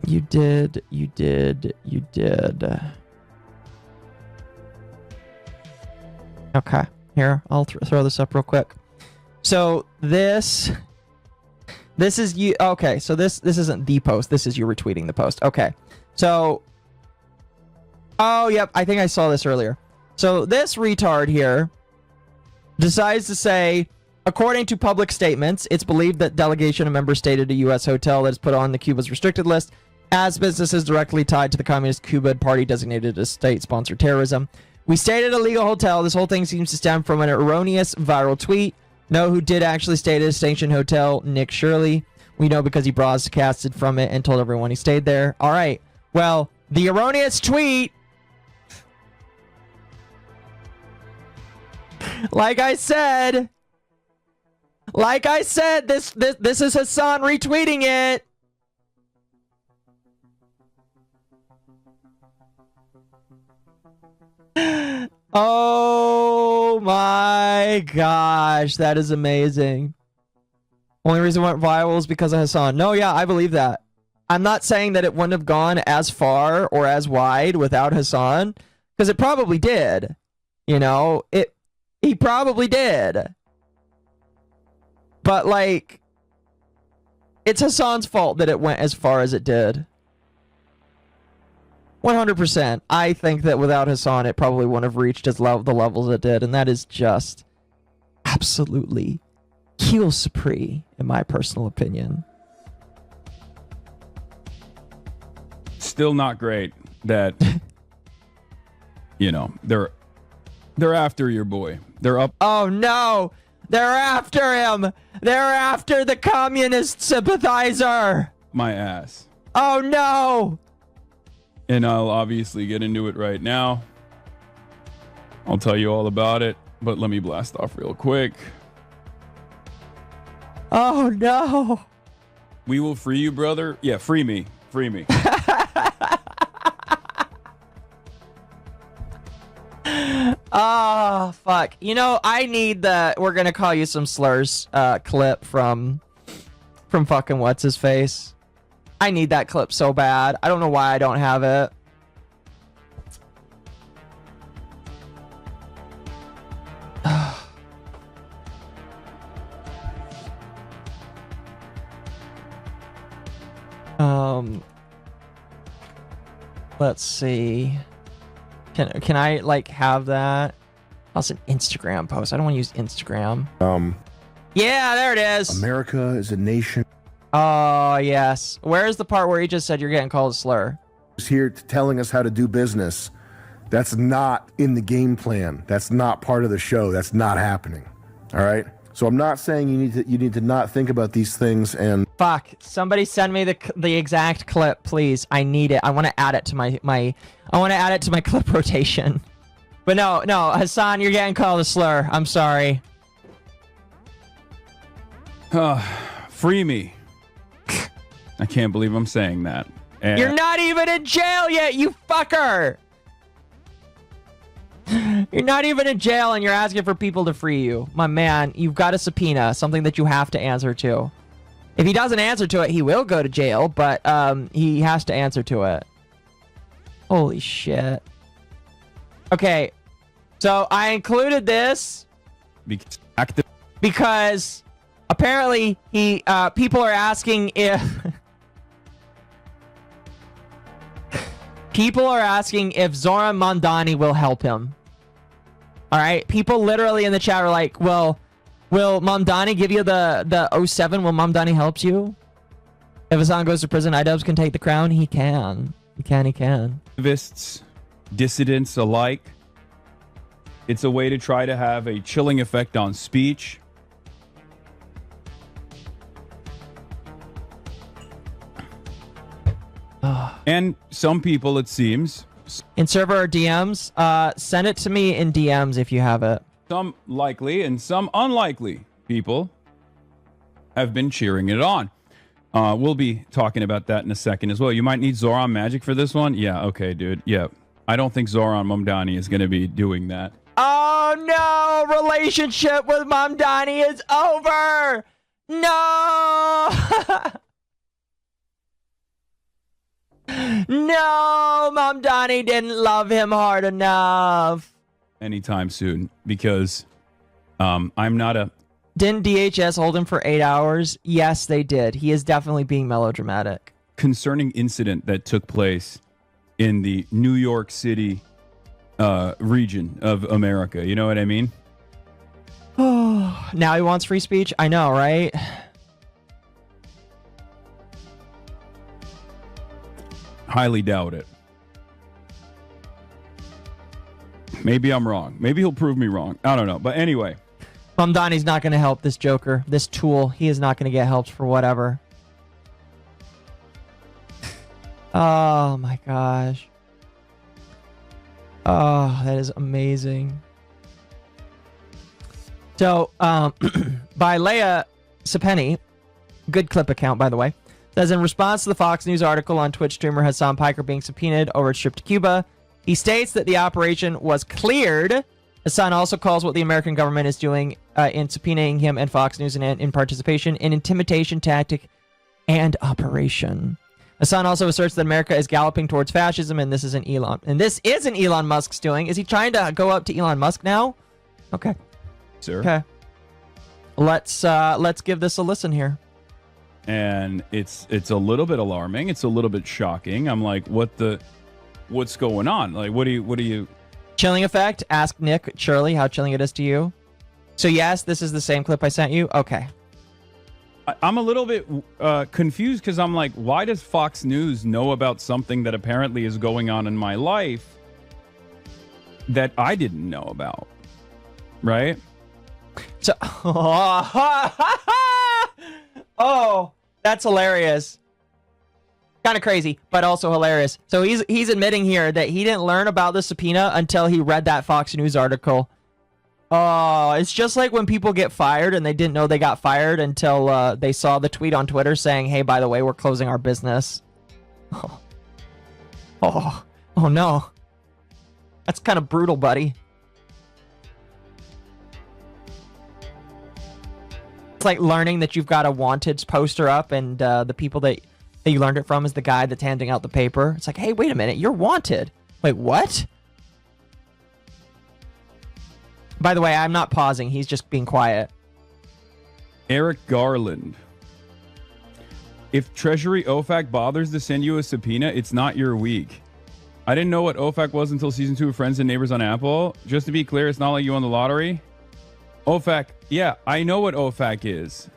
[SPEAKER 3] You did. You did. You did. Okay. Here, I'll throw this up real quick. So this is you. Okay, so this isn't the post. This is you retweeting the post. Okay. So, oh, yep. I think I saw this earlier. So this retard here decides to say, according to public statements, it's believed that delegation of members stayed at a U.S. hotel that is put on the Cuba's restricted list as businesses directly tied to the Communist Cuban Party designated as state-sponsored terrorism. We stayed at a legal hotel. This whole thing seems to stem from an erroneous viral tweet. Know who did actually stay at a sanctioned hotel? Nick Shirley. We know because he broadcasted from it and told everyone he stayed there. All right. Well, the erroneous tweet... Like I said, this is Hasan retweeting it. Oh my gosh, that is amazing. Only reason it went viral is because of Hasan. No, yeah, I believe that. I'm not saying that it wouldn't have gone as far or as wide without Hasan, because it probably did. You know, he probably did. But, like, it's Hasan's fault that it went as far as it did. 100%. I think that without Hasan, it probably wouldn't have reached the levels it did. And that is just absolutely kill supreme, in my personal opinion.
[SPEAKER 2] Still not great that, you know, they're after your boy. They're up.
[SPEAKER 3] Oh no! They're after him! They're after the communist sympathizer!
[SPEAKER 2] My ass.
[SPEAKER 3] Oh no!
[SPEAKER 2] And I'll obviously get into it right now. I'll tell you all about it, but let me blast off real quick.
[SPEAKER 3] Oh no!
[SPEAKER 2] We will free you, brother. Yeah, free me. Free me.
[SPEAKER 3] Oh, fuck. You know, I need the we're gonna call you some slurs clip from fucking what's his face. I need that clip so bad. I don't know why I don't have it. Let's see. Can I like have that? That's an Instagram post. I don't want to use Instagram. Yeah, there it is.
[SPEAKER 1] America is a nation.
[SPEAKER 3] Oh yes. Where's the part where he just said you're getting called a slur?
[SPEAKER 1] Is here telling us how to do business. That's not in the game plan. That's not part of the show. That's not happening. All right.
[SPEAKER 11] So I'm not saying you need to not think about these things. And
[SPEAKER 3] fuck, somebody send me the exact clip, please. I need it. I want to add it to my I want to add it to my clip rotation. But no, Hasan, you're getting called a slur. I'm sorry.
[SPEAKER 2] Free me. I can't believe I'm saying that. And
[SPEAKER 3] You're not even in jail yet, you fucker. You're not even in jail and you're asking for people to free you. My man, you've got a subpoena, something that you have to answer to. If he doesn't answer to it, he will go to jail, but he has to answer to it. Holy shit. Okay, so I included this because apparently people are asking if people are asking if Zoran Mondani will help him. All right, people literally in the chat are like, "Well, will Mondani give you the 07? Will Mondani help you? If Hasan goes to prison, iDubbbz can take the crown. He can. He can.
[SPEAKER 2] Activists, dissidents alike. It's a way to try to have a chilling effect on speech. And some people, it seems,
[SPEAKER 3] in server or DMs, send it to me in DMs if you have it.
[SPEAKER 2] Some likely and some unlikely people have been cheering it on. We'll be talking about that in a second as well. You might need Zoran magic for this one. Yeah, okay, dude. Yeah, I don't think Zoran Momdani is going to be doing that.
[SPEAKER 3] Oh no! Relationship with Momdani is over! No! No! Momdani didn't love him hard enough.
[SPEAKER 2] Anytime soon, because I'm not a...
[SPEAKER 3] Didn't DHS hold him for 8 hours? Yes, they did. He is definitely being melodramatic.
[SPEAKER 2] Concerning incident that took place in the New York City region of America. You know what I mean?
[SPEAKER 3] Oh, now he wants free speech? I know, right?
[SPEAKER 2] Highly doubt it. Maybe I'm wrong. Maybe he'll prove me wrong. I don't know. But anyway.
[SPEAKER 3] Momdani's not going to help this Joker. This tool. He is not going to get helped for whatever. Oh my gosh. Oh, that is amazing. So, by Leia Sapeni, good clip account, by the way, says in response to the Fox News article on Twitch streamer Hasan Piker being subpoenaed over a trip to Cuba, he states that the operation was cleared. Hasan also calls what the American government is doing in subpoenaing him and Fox News in participation in intimidation tactic and operation. Hasan also asserts that America is galloping towards fascism, and this isn't Elon Musk's doing. Is he trying to go up to Elon Musk now? Okay.
[SPEAKER 2] Sir.
[SPEAKER 3] Okay. Let's give this a listen here.
[SPEAKER 2] And it's a little bit alarming. It's a little bit shocking. I'm like, what's going on? Like, what do you?
[SPEAKER 3] Chilling effect. Ask Nick Shirley how chilling it is to you. So yes, this is the same clip I sent you. Okay.
[SPEAKER 2] I'm a little bit confused because I'm like, why does Fox News know about something that apparently is going on in my life that I didn't know about? Right?
[SPEAKER 3] So, oh, that's hilarious. Kind of crazy, but also hilarious. So he's admitting here that he didn't learn about the subpoena until he read that Fox News article. Oh, it's just like when people get fired and they didn't know they got fired until they saw the tweet on Twitter saying, hey, by the way, we're closing our business. Oh no. That's kind of brutal, buddy. It's like learning that you've got a wanted poster up and the people that you learned it from is the guy that's handing out the paper. It's like, hey, wait a minute, you're wanted. Wait, what? By the way, I'm not pausing. He's just being quiet.
[SPEAKER 2] Eric Garland. If Treasury OFAC bothers to send you a subpoena, it's not your week. I didn't know what OFAC was until season 2 of Friends and Neighbors on Apple. Just to be clear, it's not like you won the lottery. OFAC, yeah, I know what OFAC is.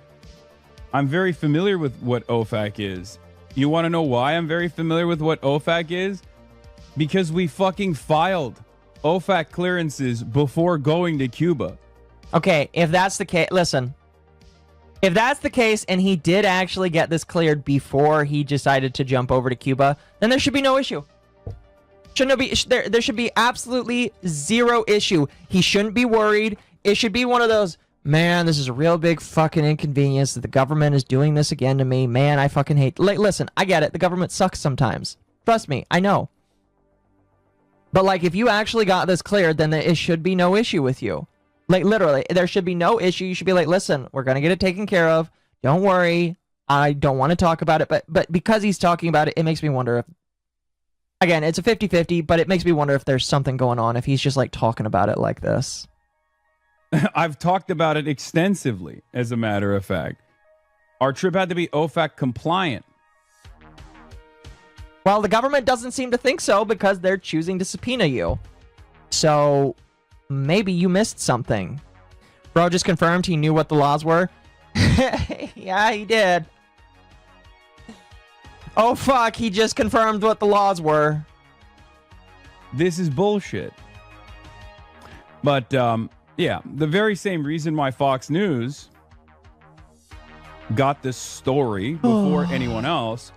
[SPEAKER 2] I'm very familiar with what OFAC is. You want to know why I'm very familiar with what OFAC is? Because we fucking filed OFAC clearances before going to Cuba.
[SPEAKER 3] Okay, if that's the case, listen. If that's the case and he did actually get this cleared before he decided to jump over to Cuba, then there should be no issue. There should be absolutely zero issue. He shouldn't be worried. It should be one of those, man, this is a real big fucking inconvenience that the government is doing this again to me. Man, I fucking hate... Like, listen, I get it. The government sucks sometimes. Trust me, I know. But, like, if you actually got this cleared, then it should be no issue with you. Like, literally, there should be no issue. You should be like, listen, we're going to get it taken care of. Don't worry. I don't want to talk about it. But because he's talking about it, it makes me wonder if... Again, it's a 50-50, but it makes me wonder if there's something going on, if he's just, like, talking about it like this.
[SPEAKER 2] I've talked about it extensively, as a matter of fact. Our trip had to be OFAC compliant.
[SPEAKER 3] Well, the government doesn't seem to think so because they're choosing to subpoena you. So, maybe you missed something. Bro just confirmed he knew what the laws were. Yeah, he did. Oh, fuck, he just confirmed what the laws were.
[SPEAKER 2] This is bullshit. But, yeah, the very same reason why Fox News got this story before anyone else,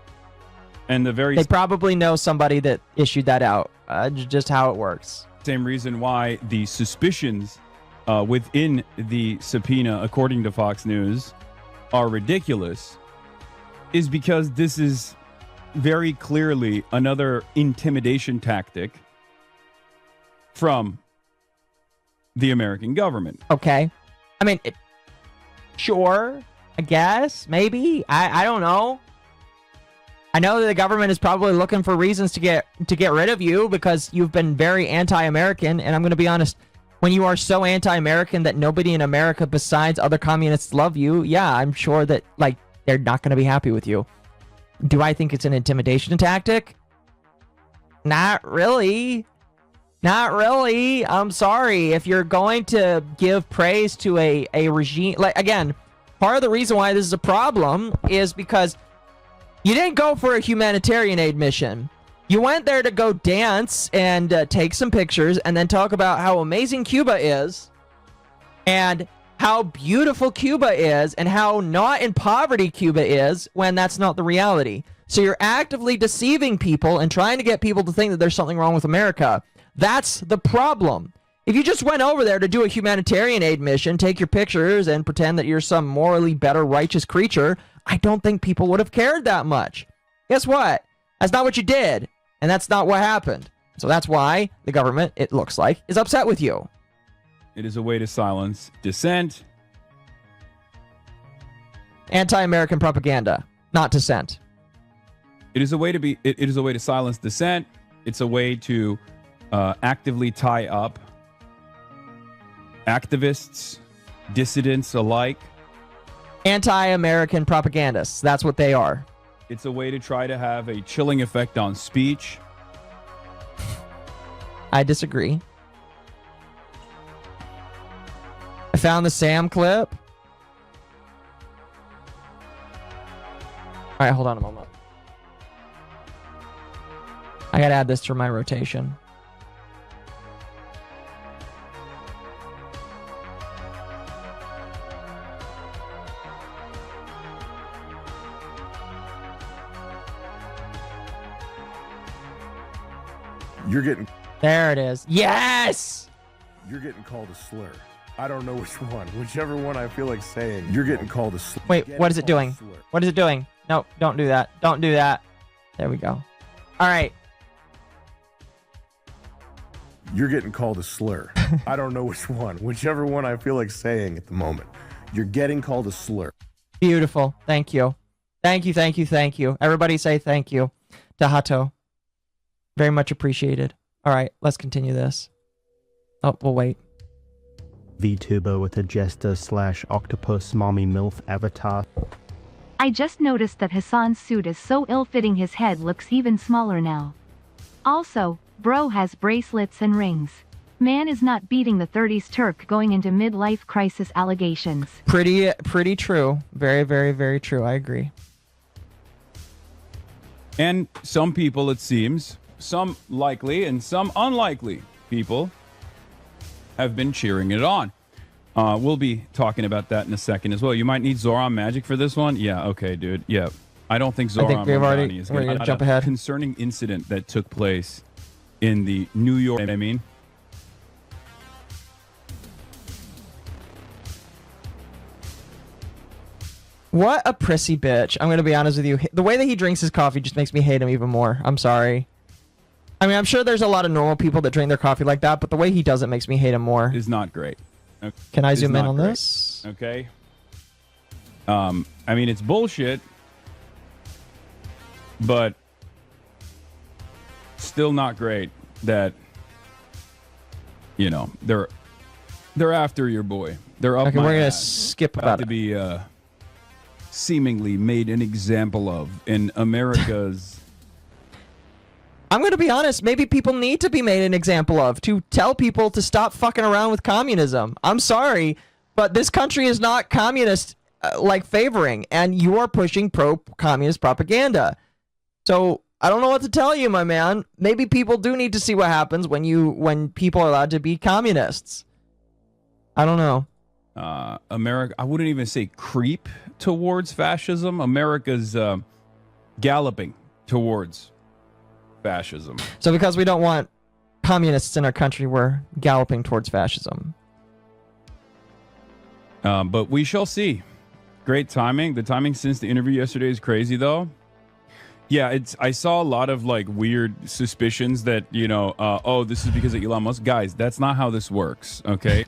[SPEAKER 2] and the very...
[SPEAKER 3] They probably know somebody that issued that out. Just how it works.
[SPEAKER 2] Same reason why the suspicions within the subpoena, according to Fox News, are ridiculous, is because this is very clearly another intimidation tactic from the American government.
[SPEAKER 3] Okay. I mean, sure, I guess, maybe. I don't know. I know that the government is probably looking for reasons to get rid of you because you've been very anti-American, and I'm going to be honest, when you are so anti-American that nobody in America besides other communists love you, yeah, I'm sure that, like, they're not going to be happy with you. Do I think it's an intimidation tactic? Not really. Not really. I'm sorry. If you're going to give praise to a regime... Like, again, part of the reason why this is a problem is because you didn't go for a humanitarian aid mission. You went there to go dance and take some pictures and then talk about how amazing Cuba is and how beautiful Cuba is and how not in poverty Cuba is when that's not the reality. So you're actively deceiving people and trying to get people to think that there's something wrong with America. That's the problem. If you just went over there to do a humanitarian aid mission, take your pictures, and pretend that you're some morally better, righteous creature, I don't think people would have cared that much. Guess what? That's not what you did. And that's not what happened. So that's why the government, it looks like, is upset with you.
[SPEAKER 2] It is a way to silence dissent.
[SPEAKER 3] Anti-American propaganda, not dissent.
[SPEAKER 2] It is a way to it is a way to silence dissent. It's a way to actively tie up activists, dissidents alike.
[SPEAKER 3] Anti-American propagandists, that's what they are.
[SPEAKER 2] It's a way to try to have a chilling effect on speech.
[SPEAKER 3] I disagree. I found the Sam clip. All right, hold on a moment. I gotta add this to my rotation.
[SPEAKER 11] You're getting...
[SPEAKER 3] There it is. Yes!
[SPEAKER 11] You're getting called a slur. I don't know which one. Whichever one I feel like saying. You're getting called a slur.
[SPEAKER 3] Wait, what is it doing? What is it doing? No, don't do that. Don't do that. There we go. All right.
[SPEAKER 11] You're getting called a slur. I don't know which one. Whichever one I feel like saying at the moment. You're getting called a slur.
[SPEAKER 3] Beautiful. Thank you. Thank you, thank you, thank you. Everybody say thank you to Hato. Very much appreciated. All right, let's continue this. Oh, we'll wait.
[SPEAKER 10] VTuber with a jester / octopus mommy MILF avatar.
[SPEAKER 6] I just noticed that Hasan's suit is so ill-fitting his head looks even smaller now. Also, bro has bracelets and rings. Man is not beating the 30s Turk going into midlife crisis allegations.
[SPEAKER 3] Pretty true. Very, very, very true. I agree.
[SPEAKER 2] And some people, it seems, some likely and some unlikely people have been cheering it on. We'll be talking about that in a second as well. You might need Zoran Magic for this one. Yeah, okay, dude. Yeah. I don't think Zoran Mamdani is going to
[SPEAKER 3] jump ahead.
[SPEAKER 2] Concerning incident that took place in the New York, I mean.
[SPEAKER 3] What a prissy bitch. I'm going to be honest with you. The way that he drinks his coffee just makes me hate him even more. I'm sorry. I mean, I'm sure there's a lot of normal people that drink their coffee like that, but the way he does it makes me hate him more.
[SPEAKER 2] Is not great. Okay.
[SPEAKER 3] Can I zoom in on this?
[SPEAKER 2] Okay. I mean, it's bullshit, but still not great that, you know, they're after your boy. They're up.
[SPEAKER 3] Okay,
[SPEAKER 2] my
[SPEAKER 3] we're going to
[SPEAKER 2] ass.
[SPEAKER 3] skip
[SPEAKER 2] About
[SPEAKER 3] about
[SPEAKER 2] to
[SPEAKER 3] it.
[SPEAKER 2] be seemingly made an example of in America's.
[SPEAKER 3] I'm going to be honest. Maybe people need to be made an example of to tell people to stop fucking around with communism. I'm sorry, but this country is not communist like favoring, and you are pushing pro-communist propaganda. So I don't know what to tell you, my man. Maybe people do need to see what happens when people are allowed to be communists. I don't know.
[SPEAKER 2] America, I wouldn't even say creep towards fascism. America's galloping towards fascism.
[SPEAKER 3] So because we don't want communists in our country, we're galloping towards fascism.
[SPEAKER 2] But we shall see. Great timing. The timing since the interview yesterday is crazy, though. Yeah, I saw a lot of like weird suspicions that, you know, oh, this is because of Elon Musk. Guys, that's not how this works, okay?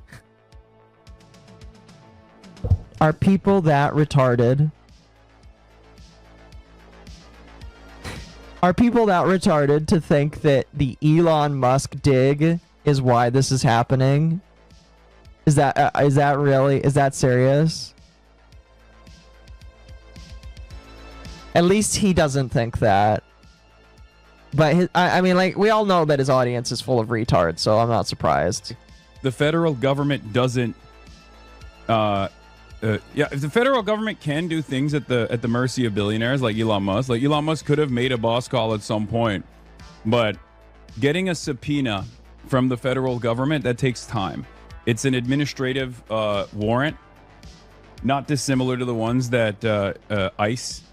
[SPEAKER 3] Are people that retarded? Are people that retarded to think that the Elon Musk dig is why this is happening? Is that really? Is that serious? At least he doesn't think that. But I mean, like, we all know that his audience is full of retards, so I'm not surprised.
[SPEAKER 2] The federal government doesn't. Yeah, if the federal government can do things at the mercy of billionaires like Elon Musk could have made a boss call at some point, but getting a subpoena from the federal government, that takes time. It's an administrative warrant, not dissimilar to the ones that ICE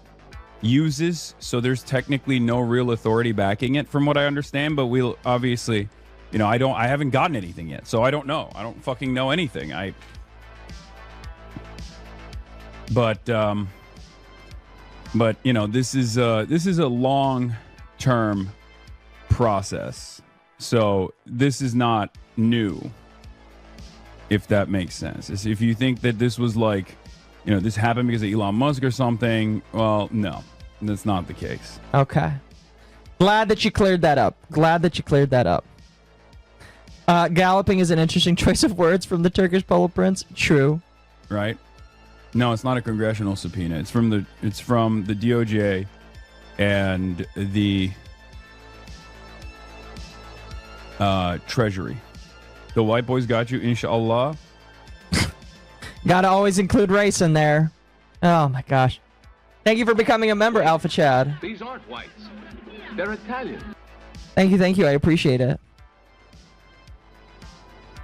[SPEAKER 2] uses. So there's technically no real authority backing it, from what I understand. But we'll obviously, you know, I haven't gotten anything yet, so I don't know. I don't fucking know anything. But you know, this is a long-term process, so this is not new, if that makes sense. If you think that this was like, you know, this happened because of Elon Musk or something, well, no, that's not the case.
[SPEAKER 3] Okay. Glad that you cleared that up. Galloping is an interesting choice of words from the Turkish Polo Prince. True.
[SPEAKER 2] Right? No, it's not a congressional subpoena. It's from the DOJ and the Treasury. The white boys got you, inshallah.
[SPEAKER 3] Gotta always include race in there. Oh my gosh. Thank you for becoming a member, Alpha Chad.
[SPEAKER 12] These aren't whites. They're Italian.
[SPEAKER 3] Thank you. I appreciate it.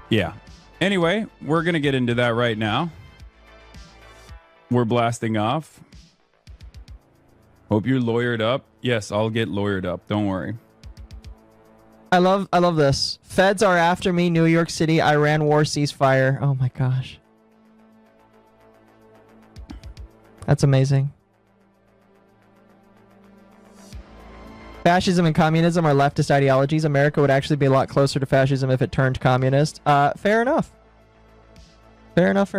[SPEAKER 2] Yeah. Anyway, we're going to get into that right now. We're blasting off. Hope you're lawyered up. Yes, I'll get lawyered up. Don't worry.
[SPEAKER 3] I love this. Feds are after me. New York City, Iran war ceasefire. Oh my gosh. That's amazing. Fascism and communism are leftist ideologies. America would actually be a lot closer to fascism if it turned communist. Fair enough. Fair enough.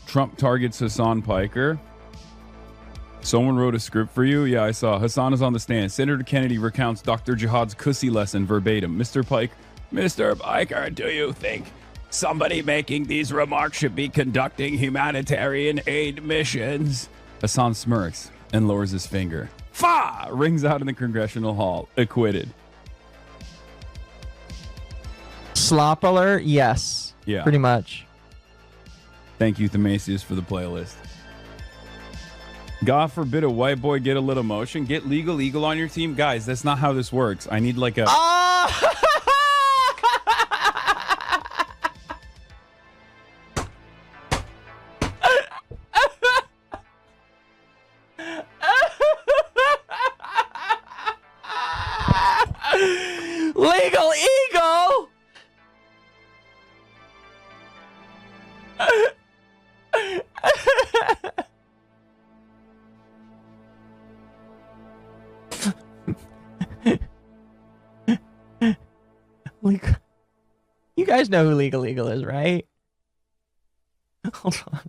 [SPEAKER 2] Trump targets Hasan Piker. Someone wrote a script for you. Yeah, I saw. Hasan is on the stand. Senator Kennedy recounts Dr. Jihad's cussy lesson verbatim. Mr. Piker, do you think somebody making these remarks should be conducting humanitarian aid missions? Hasan smirks and lowers his finger. Fa! Rings out in the congressional hall. Acquitted.
[SPEAKER 3] Slop alert? Yes.
[SPEAKER 2] Yeah.
[SPEAKER 3] Pretty much.
[SPEAKER 2] Thank you, Themasius, for the playlist. God forbid a white boy get a little motion. Get Legal Eagle on your team. Guys, that's not how this works. I need like a...
[SPEAKER 3] You guys know who Legal Eagle is, right? Hold on.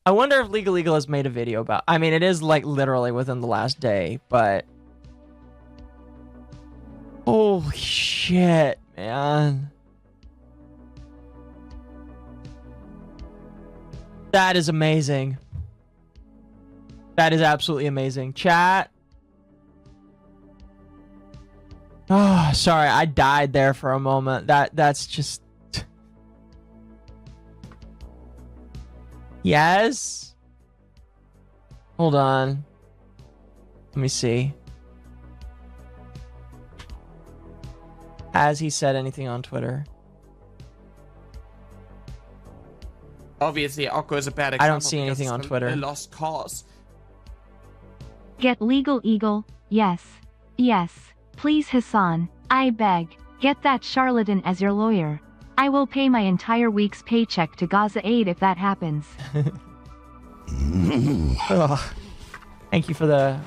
[SPEAKER 3] I wonder if Legal Eagle has made a video about... I mean, it is like literally within the last day, but... Holy shit, man. That is amazing. That is absolutely amazing. Chat. Oh, sorry, I died there for a moment. That's just... Yes? Hold on. Let me see. Has he said anything on Twitter?
[SPEAKER 5] Obviously, Occo is a bad example.
[SPEAKER 3] I don't see anything on Twitter.
[SPEAKER 5] A lost cause.
[SPEAKER 6] Get Legal Eagle. Yes. Yes. Please, Hasan. I beg. Get that charlatan as your lawyer. I will pay my entire week's paycheck to Gaza Aid if that happens.
[SPEAKER 3] Ugh. Thank you for the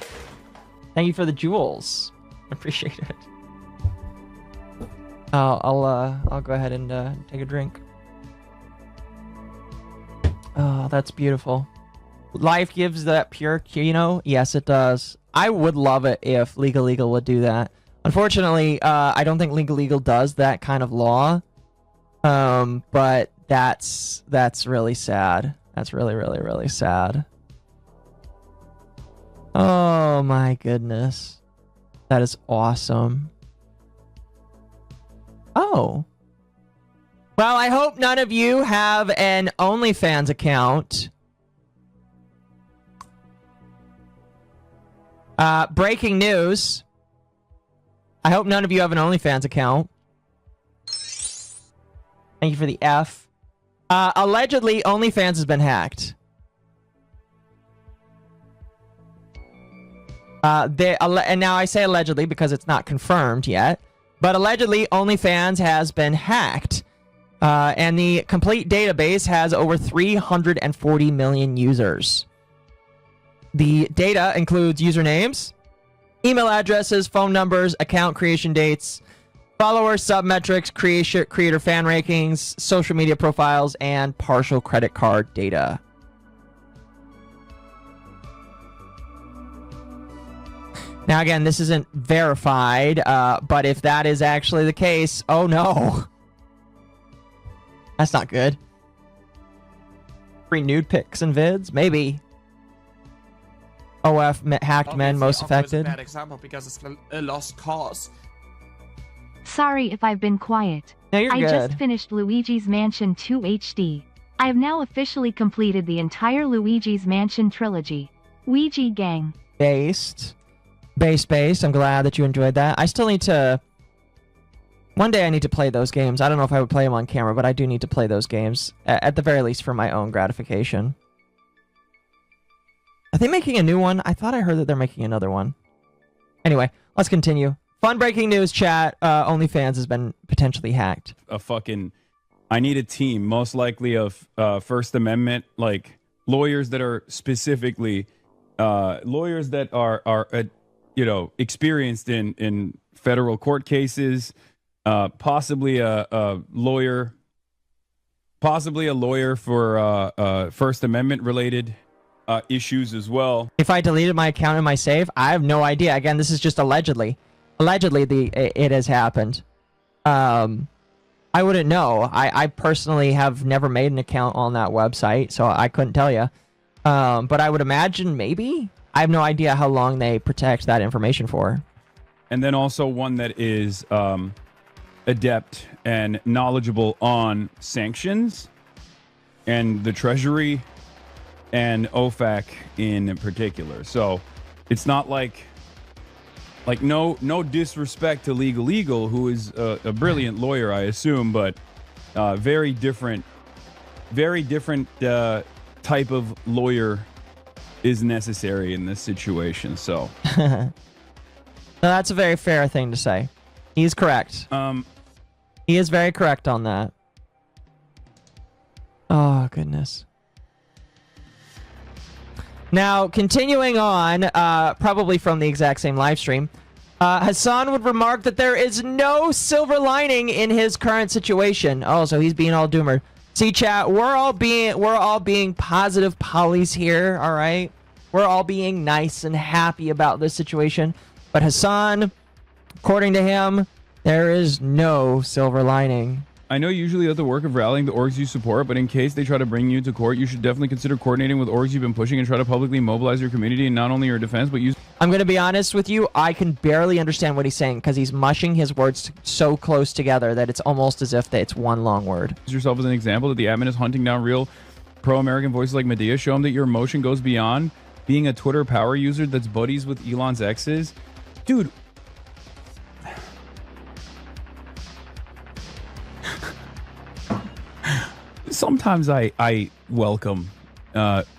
[SPEAKER 3] jewels. Appreciate it. I'll go ahead and take a drink. Oh, that's beautiful. Life gives that pure Kino. Yes, it does. I would love it if Legal Eagle would do that. Unfortunately, I don't think Legal Eagle does that kind of law. But that's really sad. That's really, really, really sad. Oh my goodness. That is awesome. Oh. Well, I hope none of you have an OnlyFans account. Breaking news. I hope none of you have an OnlyFans account. Thank you for the F. Allegedly, OnlyFans has been hacked. And now I say allegedly because it's not confirmed yet. But allegedly, OnlyFans has been hacked. And the complete database has over 340 million users. The data includes usernames, email addresses, phone numbers, account creation dates, followers, submetrics, creator fan rankings, social media profiles, and partial credit card data. Now, again, this isn't verified, but if that is actually the case, oh no. That's not good. Free nude pics and vids? Maybe. OF hacked men most affected.
[SPEAKER 5] Occo is a bad example because it's a lost cause.
[SPEAKER 6] Sorry if I've been quiet.
[SPEAKER 3] No, you're
[SPEAKER 6] I
[SPEAKER 3] good.
[SPEAKER 6] just finished Luigi's Mansion 2 HD. I have now officially completed the entire Luigi's Mansion trilogy. Ouija gang.
[SPEAKER 3] Based. I'm glad that you enjoyed that. I still need to... One day I need to play those games. I don't know if I would play them on camera, but I do need to play those games. At the very least for my own gratification. Are they making a new one? I thought I heard that they're making another one. Anyway, let's continue. Fun breaking news, chat. OnlyFans has been potentially hacked.
[SPEAKER 2] I need a team, most likely of First Amendment, like lawyers that are specifically lawyers that are experienced in federal court cases, possibly a lawyer for First Amendment related issues as well.
[SPEAKER 3] If I deleted my account in my save, I have no idea. Again, this is just allegedly. Allegedly, it has happened. I wouldn't know. I personally have never made an account on that website, so I couldn't tell you. But I would imagine maybe. I have no idea how long they protect that information for.
[SPEAKER 2] And then also one that is adept and knowledgeable on sanctions and the Treasury and OFAC in particular. So it's not like no disrespect to Legal Eagle, who is a brilliant lawyer, I assume, but very different type of lawyer is necessary in this situation. So
[SPEAKER 3] no, that's a very fair thing to say. He's correct. He is very correct on that. Oh, goodness. Now, continuing on, probably from the exact same live stream, Hasan would remark that there is no silver lining in his current situation. Oh, so he's being all doomer. See, chat, we're all being positive pollies here, all right? We're all being nice and happy about this situation. But Hasan, according to him, there is no silver lining.
[SPEAKER 2] I know you usually have the work of rallying the orgs you support, but in case they try to bring you to court, you should definitely consider coordinating with orgs you've been pushing and try to publicly mobilize your community and not only your defense, but use...
[SPEAKER 3] I'm going to be honest with you. I can barely understand what he's saying because he's mushing his words so close together that it's almost as if it's one long word.
[SPEAKER 2] Use yourself as an example that the admin is hunting down real pro-American voices like Medea. Show him that your emotion goes beyond being a Twitter power user that's buddies with Elon's exes. Dude... Sometimes I welcome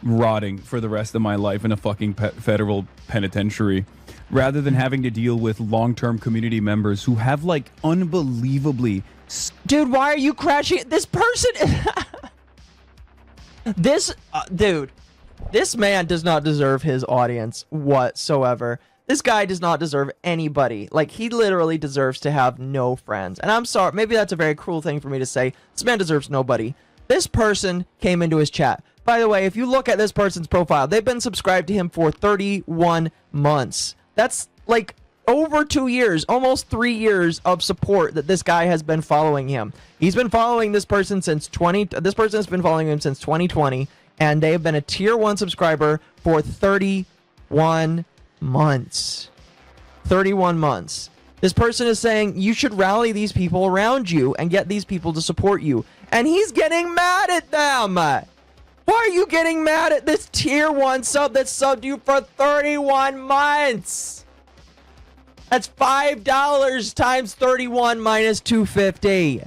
[SPEAKER 2] rotting for the rest of my life in a fucking federal penitentiary rather than having to deal with long-term community members who have like unbelievably...
[SPEAKER 3] Dude, why are you crashing? This person... dude, this man does not deserve his audience whatsoever. This guy does not deserve anybody. Like, he literally deserves to have no friends. And I'm sorry, maybe that's a very cruel thing for me to say. This man deserves nobody. This person came into his chat. By the way, if you look at this person's profile, they've been subscribed to him for 31 months. That's like over 2 years, almost 3 years of support that this guy has been following him. He's been following this person since this person has been following him since 2020, and they have been a tier 1 subscriber for 31 months. 31 months. This person is saying you should rally these people around you and get these people to support you. And he's getting mad at them. Why are you getting mad at this tier 1 sub that subbed you for 31 months? That's $5 times 31 minus 250.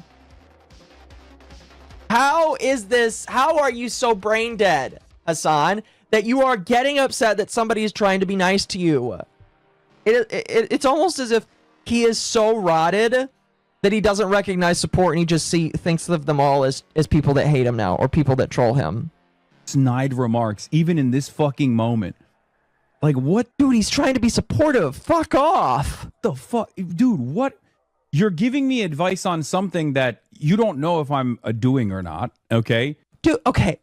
[SPEAKER 3] How is this? How are you so brain dead, Hasan, that you are getting upset that somebody is trying to be nice to you? It's almost as if he is so rotted that he doesn't recognize support and he just thinks of them all as people that hate him now or people that troll him.
[SPEAKER 2] Snide remarks, even in this fucking moment. Like, what?
[SPEAKER 3] Dude, he's trying to be supportive. Fuck off.
[SPEAKER 2] The fuck? Dude, what? You're giving me advice on something that you don't know if I'm doing or not, okay?
[SPEAKER 3] Dude, okay.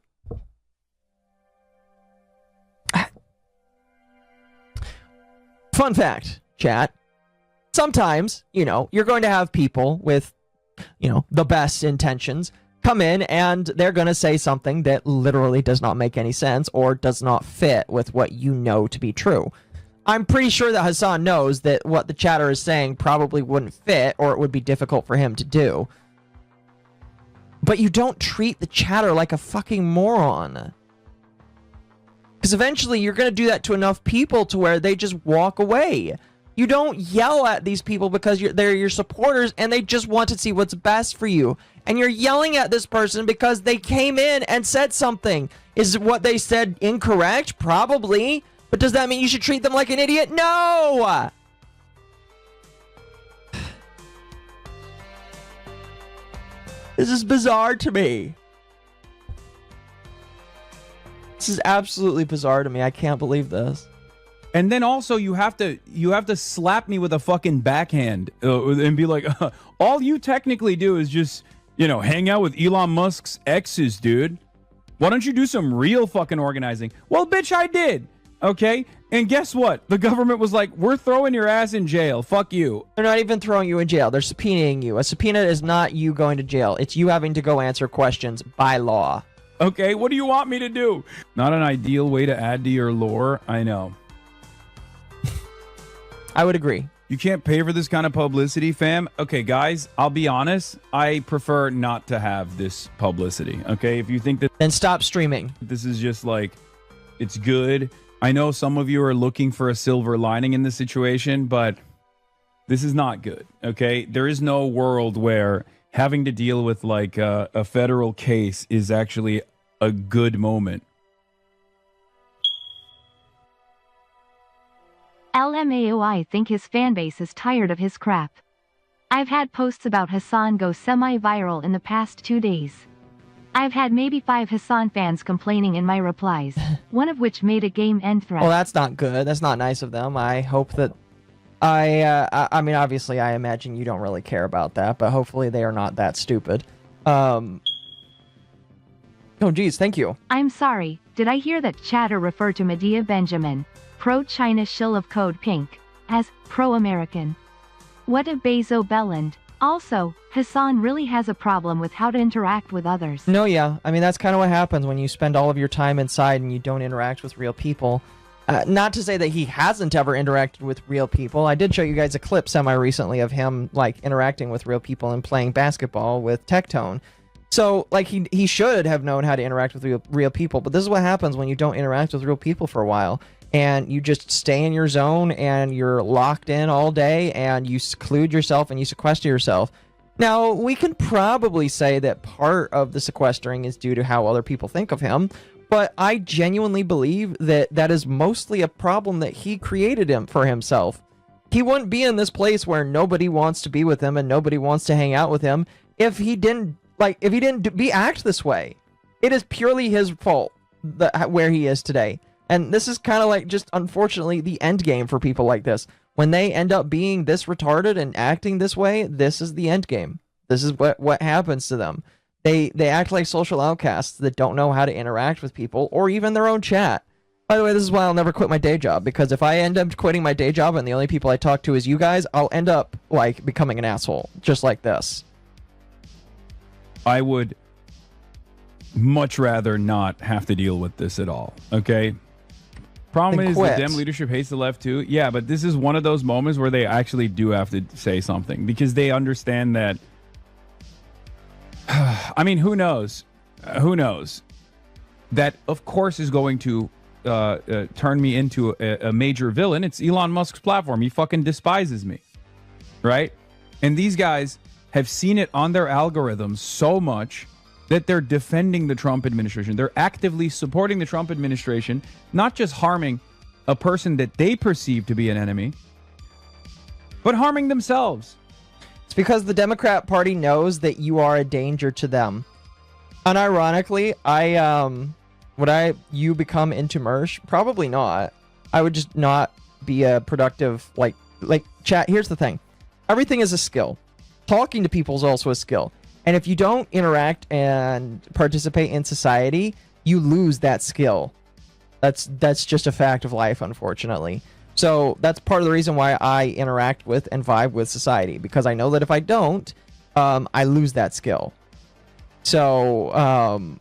[SPEAKER 3] Fun fact, chat. Sometimes, you're going to have people with, the best intentions come in and they're going to say something that literally does not make any sense or does not fit with what you know to be true. I'm pretty sure that Hasan knows that what the chatter is saying probably wouldn't fit or it would be difficult for him to do. But you don't treat the chatter like a fucking moron. Because eventually you're going to do that to enough people to where they just walk away. You don't yell at these people because they're your supporters and they just want to see what's best for you. And you're yelling at this person because they came in and said something. Is what they said incorrect? Probably. But does that mean you should treat them like an idiot? No! This is bizarre to me. This is absolutely bizarre to me. I can't believe this.
[SPEAKER 2] And then also you have to slap me with a fucking backhand and be like, all you technically do is just, hang out with Elon Musk's exes, dude. Why don't you do some real fucking organizing? Well, bitch, I did. Okay. And guess what? The government was like, we're throwing your ass in jail. Fuck you.
[SPEAKER 3] They're not even throwing you in jail. They're subpoenaing you. A subpoena is not you going to jail. It's you having to go answer questions by law.
[SPEAKER 2] Okay. What do you want me to do? Not an ideal way to add to your lore. I know.
[SPEAKER 3] I would agree.
[SPEAKER 2] You can't pay for this kind of publicity, fam. Okay, guys, I'll be honest. I prefer not to have this publicity. Okay, if you think that...
[SPEAKER 3] Then stop streaming.
[SPEAKER 2] This is just like, it's good. I know some of you are looking for a silver lining in this situation, but this is not good. Okay, there is no world where having to deal with like a federal case is actually a good moment.
[SPEAKER 6] LMAO, I think his fanbase is tired of his crap. I've had posts about Hasan go semi-viral in the past 2 days. I've had maybe 5 Hasan fans complaining in my replies, one of which made a game end threat.
[SPEAKER 3] Well, that's not good. That's not nice of them. I hope that I mean, obviously, I imagine you don't really care about that, but hopefully they are not that stupid. Oh, geez, thank you.
[SPEAKER 6] I'm sorry, did I hear that chatter refer to Medea Benjamin, pro-China shill of Code Pink, as pro-American? What a Bezo Belland. Also, Hasan really has a problem with how to interact with others.
[SPEAKER 3] No, yeah. I mean, that's kind of what happens when you spend all of your time inside and you don't interact with real people. Not to say that he hasn't ever interacted with real people. I did show you guys a clip semi-recently of him, like, interacting with real people and playing basketball with Tectone. So, like, he should have known how to interact with real people, but this is what happens when you don't interact with real people for a while. And you just stay in your zone and you're locked in all day and you seclude yourself and you sequester yourself. Now, we can probably say that part of the sequestering is due to how other people think of him, but I genuinely believe that that is mostly a problem that he created for himself. He wouldn't be in this place where nobody wants to be with him and nobody wants to hang out with him if he didn't act this way. It is purely his fault where he is today. And this is kind of like just, unfortunately, the end game for people like this. When they end up being this retarded and acting this way, this is the end game. This is what happens to them. They act like social outcasts that don't know how to interact with people or even their own chat. By the way, this is why I'll never quit my day job, because if I end up quitting my day job and the only people I talk to is you guys, I'll end up, like, becoming an asshole, just like this.
[SPEAKER 2] I would much rather not have to deal with this at all, okay? Problem is the Dem leadership hates the left too. Yeah, but this is one of those moments where they actually do have to say something because they understand that. I mean, who knows? Who knows? That, of course, is going to turn me into a major villain. It's Elon Musk's platform. He fucking despises me, right? And these guys have seen it on their algorithms so much that they're defending the Trump administration. They're actively supporting the Trump administration, not just harming a person that they perceive to be an enemy, but harming themselves.
[SPEAKER 3] It's because the Democrat Party knows that you are a danger to them. Unironically, would you become into Mersh? Probably not. I would just not be a productive, like chat. Here's the thing. Everything is a skill. Talking to people is also a skill. And if you don't interact and participate in society, you lose that skill. That's just a fact of life, unfortunately. So that's part of the reason why I interact with and vibe with society, because I know that if I don't, I lose that skill. So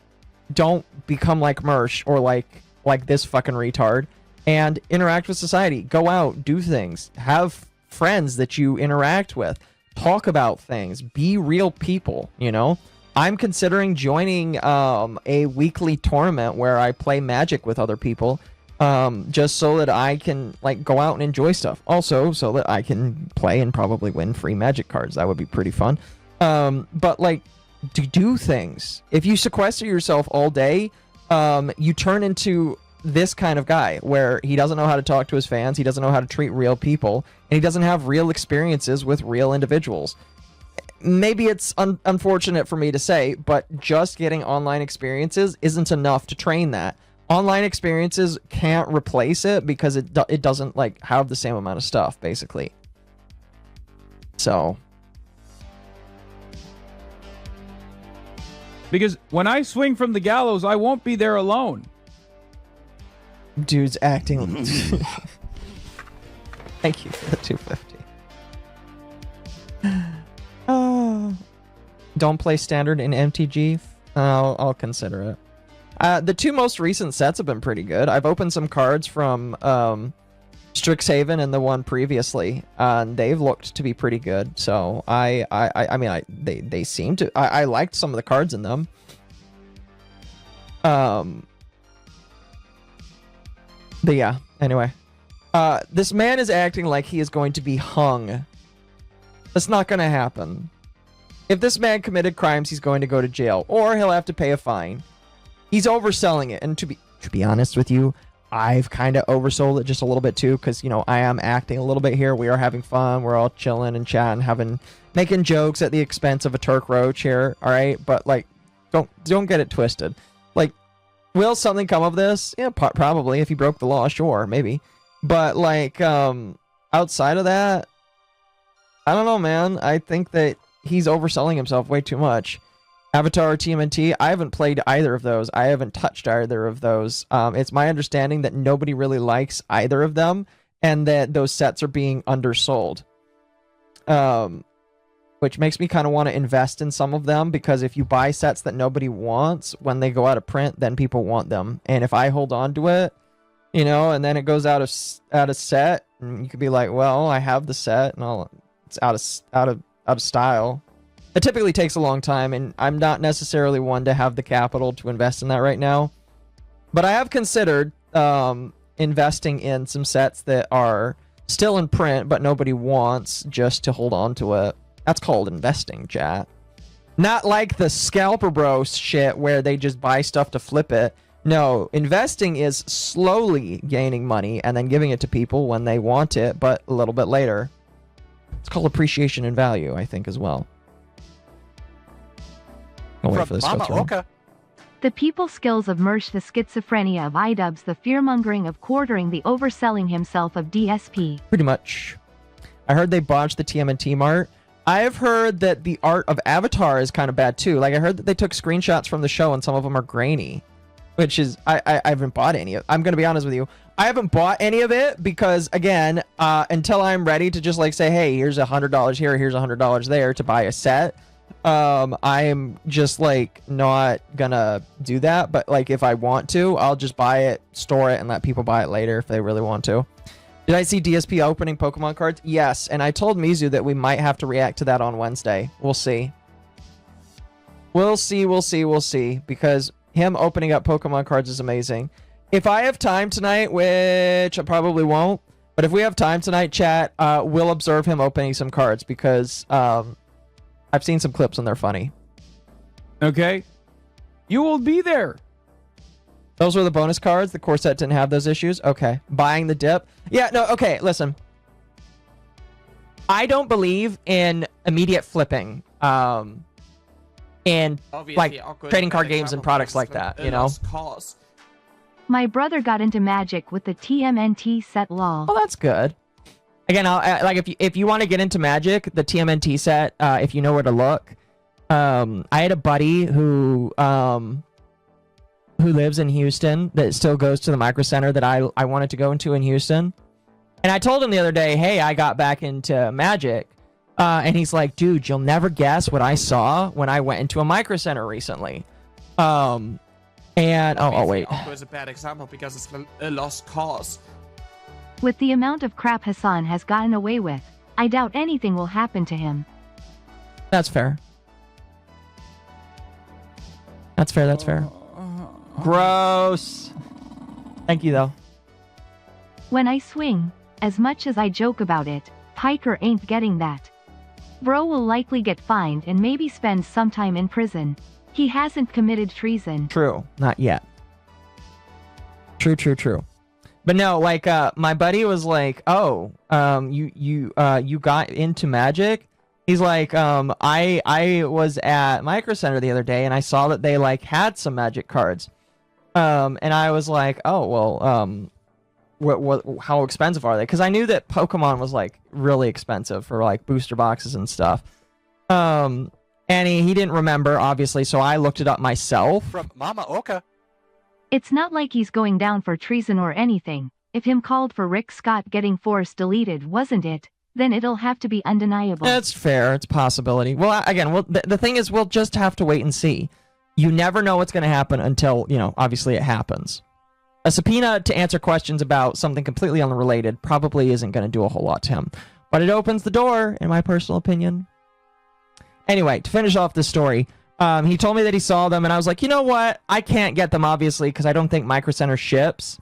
[SPEAKER 3] don't become like Mersh or like this fucking retard and interact with society. Go out, do things, have friends that you interact with. Talk about things. Be real people, you know? I'm considering joining a weekly tournament where I play Magic with other people, just so that I can, like, go out and enjoy stuff. Also, so that I can play and probably win free Magic cards. That would be pretty fun. But, like, to do things. If you sequester yourself all day, you turn into this kind of guy where he doesn't know how to talk to his fans, he doesn't know how to treat real people, and he doesn't have real experiences with real individuals. Maybe it's unfortunate for me to say, but just getting online experiences isn't enough to train that. Online experiences can't replace it because it doesn't, like, have the same amount of stuff, basically. So.
[SPEAKER 2] Because when I swing from the gallows, I won't be there alone.
[SPEAKER 3] Dude's acting. Thank you for the 250. Don't play standard in MTG? I'll consider it. The two most recent sets have been pretty good. I've opened some cards from Strixhaven and the one previously, and they've looked to be pretty good. So I mean, they seem to. I liked some of the cards in them. But yeah, anyway. This man is acting like he is going to be hung. That's not going to happen. If this man committed crimes, he's going to go to jail, or he'll have to pay a fine. He's overselling it, and to be honest with you, I've kind of oversold it just a little bit too, because, you know, I am acting a little bit here. We are having fun. We're all chilling and chatting, making jokes at the expense of a Turk Roach here, all right? But, like, Don't get it twisted. Like, will something come of this? Yeah, probably. If he broke the law, sure, maybe. But like, outside of that, I don't know, man. I think that he's overselling himself way too much. Avatar or TMNT, I haven't played either of those. I haven't touched either of those. It's my understanding that nobody really likes either of them, and that those sets are being undersold. Which makes me kind of want to invest in some of them, because if you buy sets that nobody wants, when they go out of print, then people want them. And if I hold on to it, you know, and then it goes out of set, and you could be like, well, I have the set, and it's out of style. It typically takes a long time, and I'm not necessarily one to have the capital to invest in that right now. But I have considered investing in some sets that are still in print, but nobody wants, just to hold on to it. That's called investing, chat. Not like the scalper bro shit where they just buy stuff to flip it. No, investing is slowly gaining money and then giving it to people when they want it, but a little bit later. It's called appreciation in value, I think, as well. I'll wait for this to go through.
[SPEAKER 6] MommaOcco. The people skills of Mersh, the schizophrenia of iDubbbz, the fearmongering of quartering, the overselling himself of DSP.
[SPEAKER 3] Pretty much. I heard they botched the TMNT art. I have heard that the art of Avatar is kind of bad too. Like, I heard that they took screenshots from the show and some of them are grainy. Which is, I haven't bought any of it. I'm going to be honest with you. I haven't bought any of it because, again, until I'm ready to just like say, hey, here's $100 here, here's $100 there to buy a set. I'm just like not gonna do that. But like, if I want to, I'll just buy it, store it, and let people buy it later if they really want to. Did I see DSP opening Pokemon cards? Yes, and I told Mizu that we might have to react to that on Wednesday. We'll see. We'll see, because him opening up Pokemon cards is amazing. If I have time tonight, which I probably won't, but if we have time tonight, chat, we'll observe him opening some cards, because I've seen some clips and they're funny.
[SPEAKER 2] Okay. You will be there.
[SPEAKER 3] Those were the bonus cards. The core set didn't have those issues. Okay. Buying the dip. Yeah, no, okay, listen. I don't believe in immediate flipping. And like trading card games and products like that, you know?
[SPEAKER 6] My brother got into Magic with the TMNT set lol.
[SPEAKER 3] Oh, that's good. Again, like if you want to get into Magic, the TMNT set, if you know where to look. I had a buddy who lives in Houston that still goes to the Micro Center that I wanted to go into in Houston. And I told him the other day, hey, I got back into Magic. And he's like, dude, you'll never guess what I saw when I went into a Micro Center recently. And oh wait.
[SPEAKER 5] MommaOcco is a bad example because it's a lost cause.
[SPEAKER 6] With the amount of crap Hasan has gotten away with, I doubt anything will happen to him.
[SPEAKER 3] That's fair. That's fair. Gross. Thank you, though.
[SPEAKER 6] When I swing, as much as I joke about it, Piker ain't getting that. Bro will likely get fined and maybe spend some time in prison. He hasn't committed treason.
[SPEAKER 3] True. Not yet. True. But no, like, my buddy was like, oh, you got into Magic? He's like, I was at Micro Center the other day and I saw that they like had some Magic cards. And I was like, oh, well, how expensive are they? Because I knew that Pokemon was like really expensive for like booster boxes and stuff. And he didn't remember, obviously, so I looked it up myself.
[SPEAKER 8] From MommaOcco.
[SPEAKER 6] It's not like he's going down for treason or anything. If him called for Rick Scott getting Force deleted, wasn't it? Then it'll have to be undeniable.
[SPEAKER 3] That's fair. It's a possibility. Well, again, the thing is, we'll just have to wait and see. You never know what's going to happen until, you know, obviously it happens. A subpoena to answer questions about something completely unrelated probably isn't going to do a whole lot to him. But it opens the door, in my personal opinion. Anyway, to finish off this story, he told me that he saw them, and I was like, you know what? I can't get them, obviously, because I don't think Micro Center ships.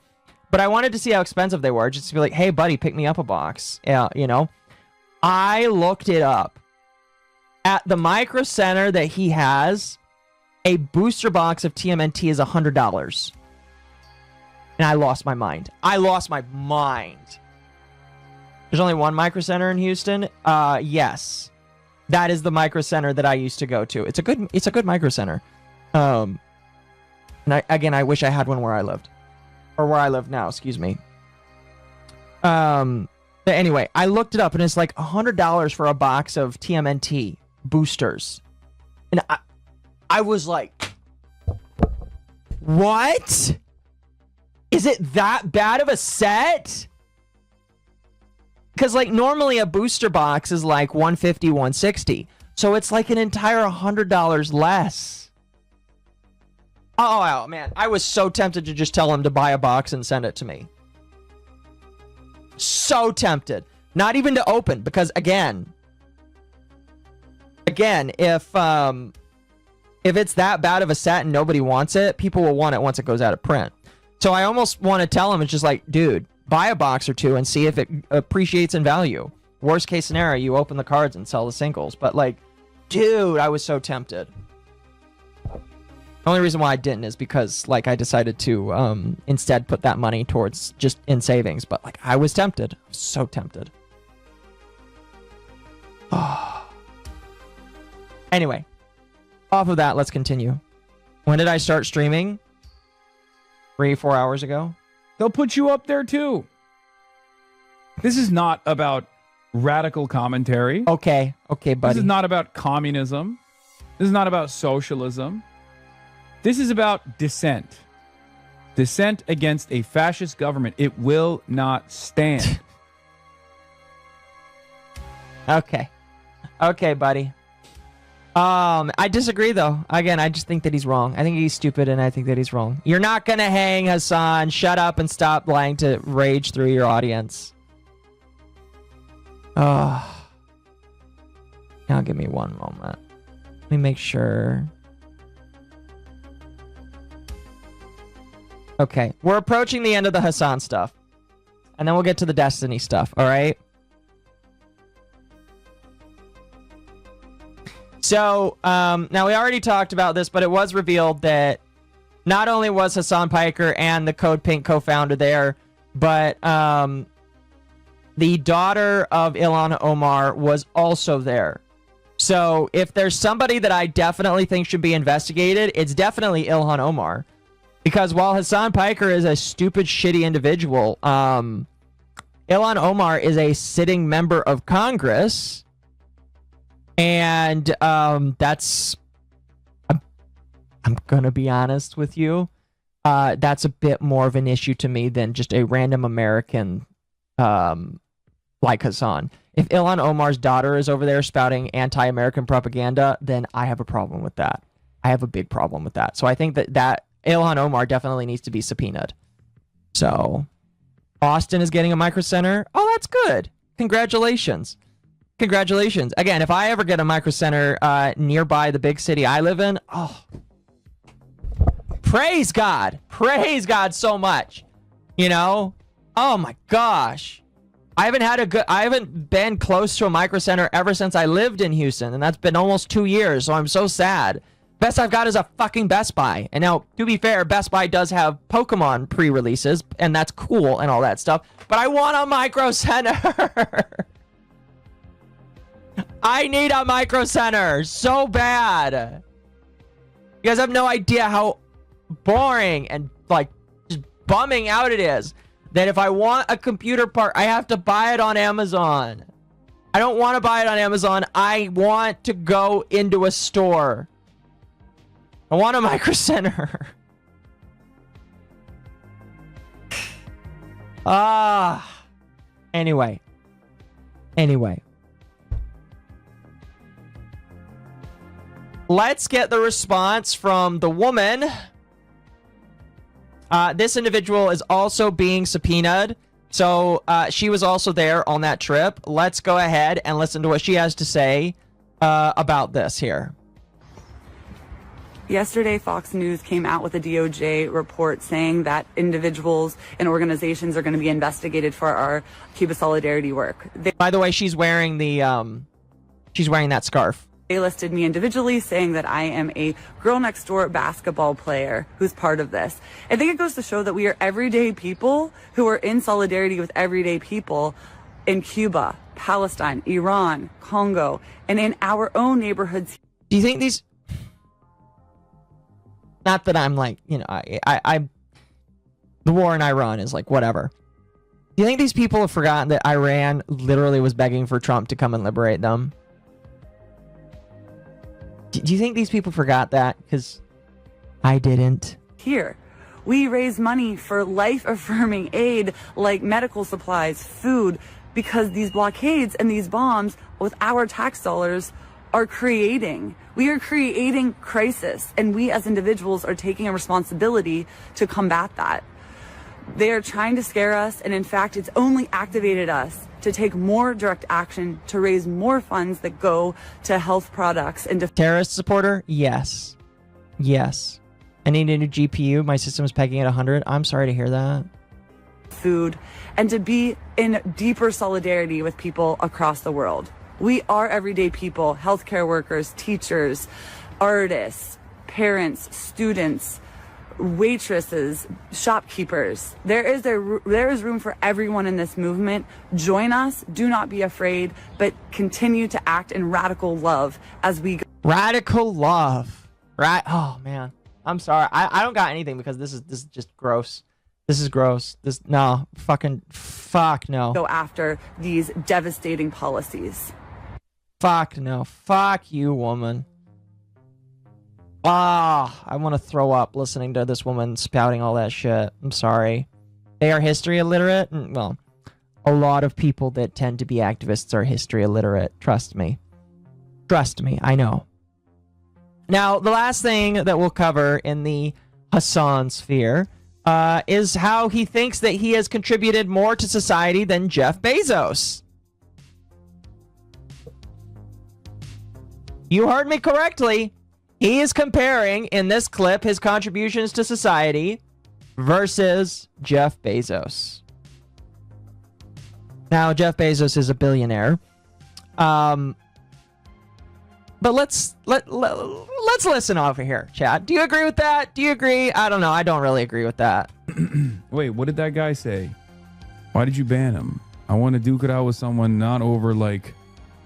[SPEAKER 3] But I wanted to see how expensive they were, just to be like, hey, buddy, pick me up a box. Yeah, you know? I looked it up. At the Micro Center that he has, a booster box of TMNT is $100. And I lost my mind. There's only one Micro Center in Houston? Yes. That is the Micro Center that I used to go to. It's a good Micro Center. And I wish I had one where I lived. Or where I live now, excuse me. But anyway, I looked it up and it's like $100 for a box of TMNT boosters. And I was like, what? Is it that bad of a set? Because like normally a booster box is like $150, $160. So it's like an entire $100 less. Oh, man. I was so tempted to just tell him to buy a box and send it to me. So tempted. Not even to open, because again, if it's that bad of a set and nobody wants it, people will want it once it goes out of print. So I almost want to tell him, it's just like, dude, buy a box or two and see if it appreciates in value. Worst case scenario, you open the cards and sell the singles. But like, dude, I was so tempted. The only reason why I didn't is because like I decided to instead put that money towards just in savings. But like I was tempted. I was so tempted. Anyway, off of that, let's continue. When did I start streaming? 3-4 hours ago.
[SPEAKER 2] They'll put you up there too. This is not about radical commentary.
[SPEAKER 3] Okay, buddy.
[SPEAKER 2] This is not about communism. This is not about socialism. This is about dissent. Dissent against a fascist government. It will not stand.
[SPEAKER 3] Okay, buddy. I disagree though. Again, I just think that he's wrong. I think he's stupid and I think that he's wrong. You're not gonna hang, Hasan. Shut up and stop lying to rage through your audience. Now give me one moment. Let me make sure. Okay, we're approaching the end of the Hasan stuff. And then we'll get to the Destiny stuff, alright? So, now we already talked about this, but it was revealed that not only was Hasan Piker and the Code Pink co-founder there, but the daughter of Ilhan Omar was also there. So, if there's somebody that I definitely think should be investigated, it's definitely Ilhan Omar. Because while Hasan Piker is a stupid, shitty individual, Ilhan Omar is a sitting member of Congress. And that's... I'm gonna be honest with you. That's a bit more of an issue to me than just a random American like Hasan. If Ilhan Omar's daughter is over there spouting anti-American propaganda, then I have a problem with that. I have a big problem with that. So I think that Ilhan Omar definitely needs to be subpoenaed. So, Austin is getting a micro center. Oh, that's good. Congratulations. Congratulations. Again, if I ever get a micro center nearby the big city I live in, oh, praise God. Praise God so much. You know? Oh my gosh. I haven't been close to a micro center ever since I lived in Houston, and that's been almost 2 years, so I'm so sad. Best I've got is a fucking Best Buy. And now, to be fair, Best Buy does have Pokemon pre-releases, and that's cool and all that stuff. But I want a micro center. I need a micro center so bad. You guys have no idea how boring and like just bumming out it is that if I want a computer part, I have to buy it on Amazon. I don't want to buy it on Amazon. I want to go into a store. I want a micro center. Anyway. Let's get the response from the woman. This individual is also being subpoenaed. So she was also there on that trip. Let's go ahead and listen to what she has to say about this here.
[SPEAKER 13] Yesterday, Fox News came out with a DOJ report saying that individuals and organizations are going to be investigated for our Cuba Solidarity work.
[SPEAKER 3] By the way, she's wearing that scarf.
[SPEAKER 13] They listed me individually, saying that I am a girl next door basketball player who's part of this. I think it goes to show that we are everyday people who are in solidarity with everyday people in Cuba, Palestine, Iran, Congo, and in our own neighborhoods.
[SPEAKER 3] Do you think these... Not that I'm like, you know, I the war in Iran is like, whatever. Do you think these people have forgotten that Iran literally was begging for Trump to come and liberate them? Do you think these people forgot that? Because I didn't.
[SPEAKER 13] Here, we raise money for life-affirming aid like medical supplies, food, because these blockades and these bombs with our tax dollars are creating. We are creating crisis, and we as individuals are taking a responsibility to combat that. They are trying to scare us, and in fact, it's only activated us to take more direct action, to raise more funds that go to health products and
[SPEAKER 3] terrorist supporter? Yes. Yes. I need a new GPU. My system is pegging at 100. I'm sorry to hear that.
[SPEAKER 13] Food, and to be in deeper solidarity with people across the world. We are everyday people, healthcare workers, teachers, artists, parents, students, waitresses, shopkeepers. There is room for everyone in this movement. Join us. Do not be afraid, but continue to act in radical love as we go.
[SPEAKER 3] Radical love. Right? Oh man. I'm sorry. I don't got anything because this is just gross. This is gross. No. Fuck no.
[SPEAKER 13] Go after these devastating policies.
[SPEAKER 3] Fuck no. Fuck you, woman. I want to throw up listening to this woman spouting all that shit. I'm sorry. They are history illiterate? Well, a lot of people that tend to be activists are history illiterate. Trust me. Trust me. I know. Now, the last thing that we'll cover in the Hasan sphere is how he thinks that he has contributed more to society than Jeff Bezos. You heard me correctly. He is comparing, in this clip, his contributions to society versus Jeff Bezos. Now, Jeff Bezos is a billionaire. But let's listen over here, chat. Do you agree with that? Do you agree? I don't know. I don't really agree with that.
[SPEAKER 2] Wait, what did that guy say? Why did you ban him? I want to duke it out with someone not over like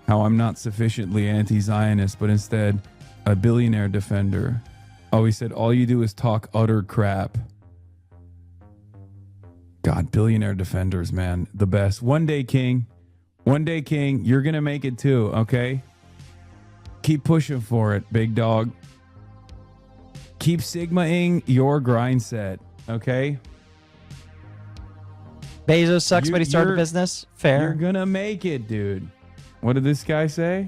[SPEAKER 2] how I'm not sufficiently anti-Zionist, but instead a billionaire defender. Oh, he said, all you do is talk utter crap. God, billionaire defenders, man. The best. One day, King. One day, King. You're going to make it too, okay? Keep pushing for it, big dog. Keep Sigma-ing your grind set, okay?
[SPEAKER 3] Bezos sucks, but he started a business? Fair.
[SPEAKER 2] You're going to make it, dude. What did this guy say?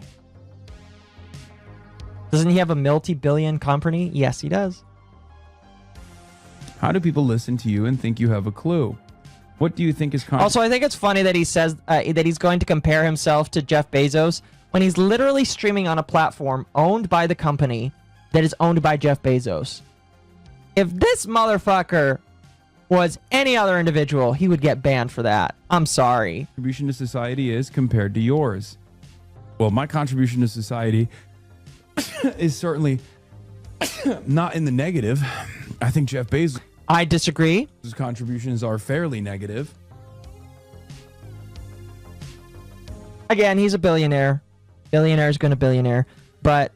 [SPEAKER 3] Doesn't he have a multi-billion company? Yes, he does.
[SPEAKER 2] How do people listen to you and think you have a clue? What do you think is...
[SPEAKER 3] Also, I think it's funny that he says that he's going to compare himself to Jeff Bezos when he's literally streaming on a platform owned by the company that is owned by Jeff Bezos. If this motherfucker was any other individual, he would get banned for that. I'm sorry.
[SPEAKER 2] Contribution to society is compared to yours. Well, my contribution to society is certainly not in the negative. I think Jeff Bezos'
[SPEAKER 3] I disagree.
[SPEAKER 2] His contributions are fairly negative.
[SPEAKER 3] Again, he's a billionaire. Billionaire's gonna billionaire. But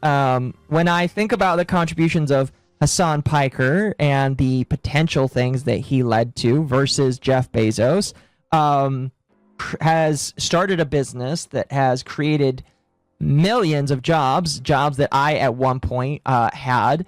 [SPEAKER 3] when I think about the contributions of Hasan Piker and the potential things that he led to versus Jeff Bezos, has started a business that has created millions of jobs that I at one point had.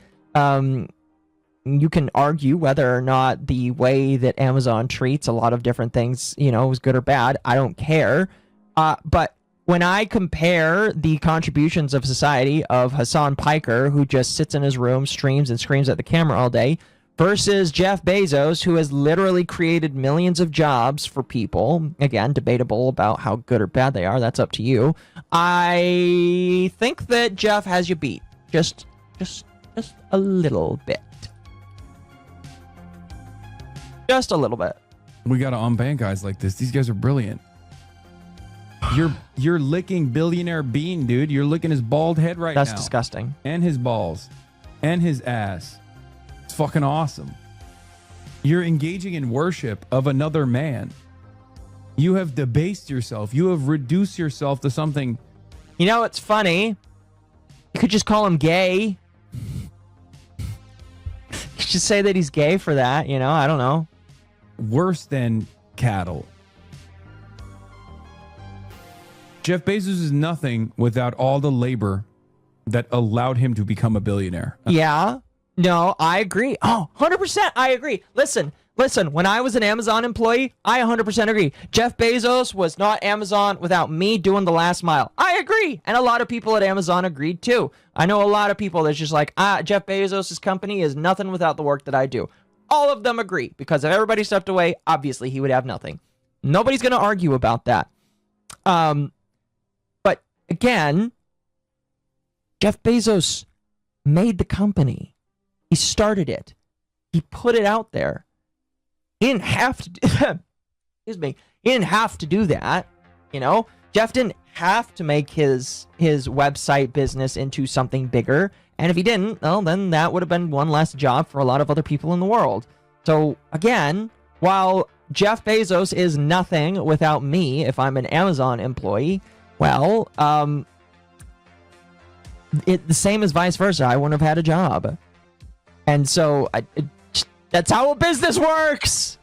[SPEAKER 3] You can argue whether or not the way that Amazon treats a lot of different things, is good or bad. I don't care. But when I compare the contributions of society of Hasan Piker, who just sits in his room, streams and screams at the camera all day, versus Jeff Bezos, who has literally created millions of jobs for people. Again, debatable about how good or bad they are. That's up to you. I think that Jeff has you beat. Just a little bit. Just a little bit.
[SPEAKER 2] We got to unban guys like this. These guys are brilliant. You're licking billionaire Bean, dude. You're licking his bald head right now.
[SPEAKER 3] That's disgusting.
[SPEAKER 2] And his balls. And his ass. It's fucking awesome. You're engaging in worship of another man. You have debased yourself. You have reduced yourself to something.
[SPEAKER 3] It's funny. You could just call him gay. just say that he's gay for that, you know? I don't know.
[SPEAKER 2] Worse than cattle. Jeff Bezos is nothing without all the labor that allowed him to become a billionaire.
[SPEAKER 3] Yeah. No, I agree. Oh, 100% I agree. Listen, when I was an Amazon employee, I 100% agree. Jeff Bezos was not Amazon without me doing the last mile. I agree. And a lot of people at Amazon agreed too. I know a lot of people that's just like, Jeff Bezos' company is nothing without the work that I do. All of them agree, because if everybody stepped away, obviously he would have nothing. Nobody's going to argue about that. But again, Jeff Bezos made the company. He started it. He put it out there. He didn't have to excuse me. He didn't have to do that, you know? Jeff didn't have to make his website business into something bigger. And if he didn't, well, then that would have been one less job for a lot of other people in the world. So again, while Jeff Bezos is nothing without me if I'm an Amazon employee, well, the same as vice versa. I wouldn't have had a job. And so that's how a business works.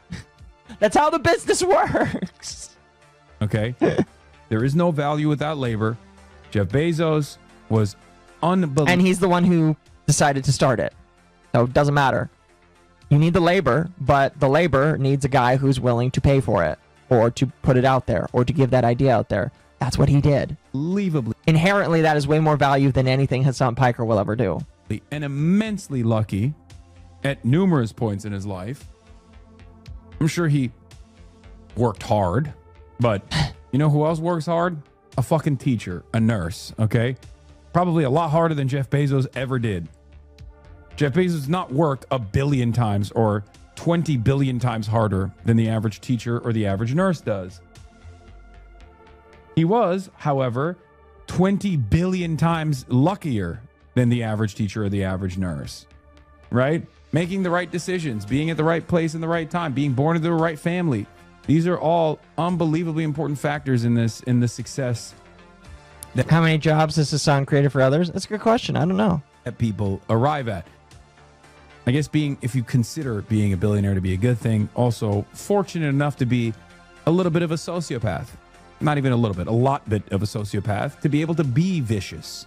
[SPEAKER 3] That's how the business works.
[SPEAKER 2] Okay. There is no value without labor. Jeff Bezos was unbelievable.
[SPEAKER 3] And he's the one who decided to start it. So it doesn't matter. You need the labor, but the labor needs a guy who's willing to pay for it, or to put it out there, or to give that idea out there. That's what he did.
[SPEAKER 2] Unbelievably.
[SPEAKER 3] Inherently, that is way more value than anything Hasan Piker will ever do.
[SPEAKER 2] And immensely lucky at numerous points in his life. I'm sure he worked hard, but you know who else works hard? A fucking teacher, a nurse, okay? Probably a lot harder than Jeff Bezos ever did. Jeff Bezos not worked a billion times or 20 billion times harder than the average teacher or the average nurse does. He was, however, 20 billion times luckier than the average teacher or the average nurse, right? Making the right decisions, being at the right place in the right time, being born into the right family. These are all unbelievably important factors in the success.
[SPEAKER 3] How many jobs has Hasan created for others? That's a good question. I don't know.
[SPEAKER 2] That people arrive at. I guess if you consider being a billionaire to be a good thing, also fortunate enough to be a little bit of a sociopath. Not even a little bit, a lot bit of a sociopath, to be able to be vicious.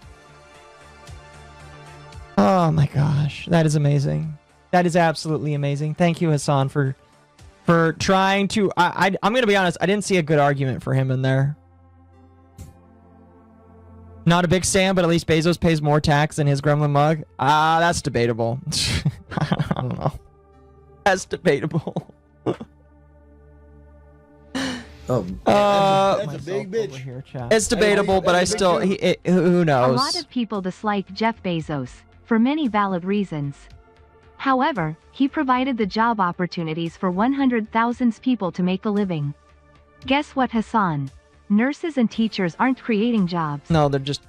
[SPEAKER 3] Oh my gosh, that is amazing. That is absolutely amazing. Thank you, Hasan, for trying to. I'm going to be honest. I didn't see a good argument for him in there. Not a big Sam, but at least Bezos pays more tax than his gremlin mug. That's debatable. I don't know. That's debatable.
[SPEAKER 14] That's a big bitch.
[SPEAKER 3] It's debatable, but I still. Who knows?
[SPEAKER 6] A lot of people dislike Jeff Bezos for many valid reasons. However, he provided the job opportunities for 100,000 people to make a living. Guess what, Hasan? Nurses and teachers aren't creating jobs.
[SPEAKER 3] No, they're just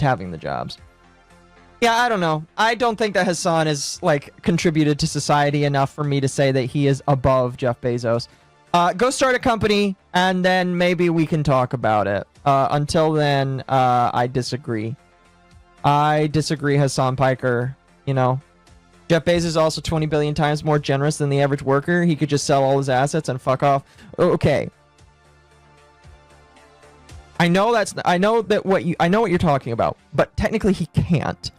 [SPEAKER 3] having the jobs. Yeah, I don't know. I don't think that Hasan is contributed to society enough for me to say that he is above Jeff Bezos. Go start a company, and then maybe we can talk about it. Until then, I disagree. I disagree, Hasan Piker. You know, Jeff Bezos is also 20 billion times more generous than the average worker. He could just sell all his assets and fuck off. Okay. I know what you're talking about, but technically he can't.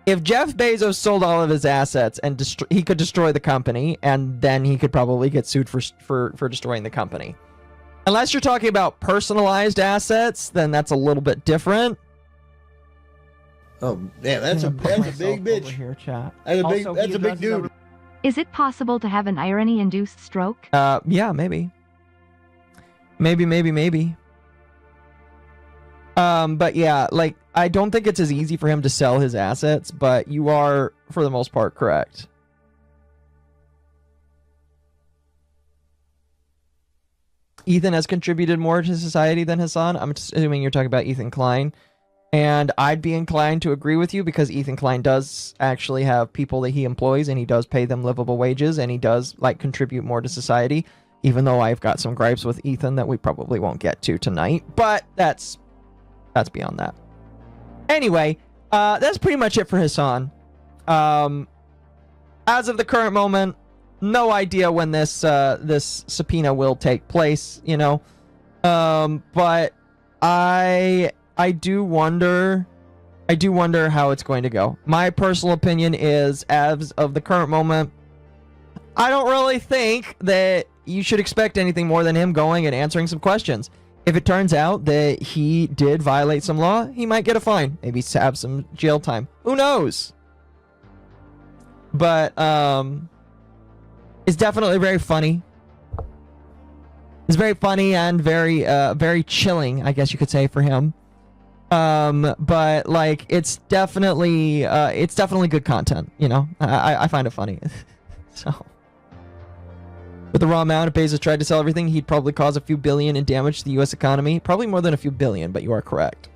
[SPEAKER 3] If Jeff Bezos sold all of his assets and he could destroy the company, and then he could probably get sued for destroying the company. Unless you're talking about personalized assets, then that's a little bit different.
[SPEAKER 14] Oh, damn, that's a big bitch.
[SPEAKER 3] Here, chat.
[SPEAKER 14] That's a big dude.
[SPEAKER 6] Is it possible to have an irony-induced stroke?
[SPEAKER 3] Yeah, maybe. Maybe. But yeah, I don't think it's as easy for him to sell his assets, but you are, for the most part, correct. Ethan has contributed more to society than Hasan. I'm assuming you're talking about Ethan Klein. And I'd be inclined to agree with you, because Ethan Klein does actually have people that he employs, and he does pay them livable wages, and he does contribute more to society, even though I've got some gripes with Ethan that we probably won't get to tonight. But that's beyond that. Anyway, that's pretty much it for Hasan. as of the current moment, no idea when this this subpoena will take place, you know. But I do wonder how it's going to go. My personal opinion is, as of the current moment, I don't really think that you should expect anything more than him going and answering some questions. If it turns out that he did violate some law, he might get a fine. Maybe have some jail time. Who knows? But, it's definitely very funny. It's very funny and very, very chilling, I guess you could say, for him. But, like, it's definitely good content, you know? I find it funny. So... With the raw amount, if Bezos tried to sell everything, he'd probably cause a few billion in damage to the U.S. economy. Probably more than a few billion, but you are correct.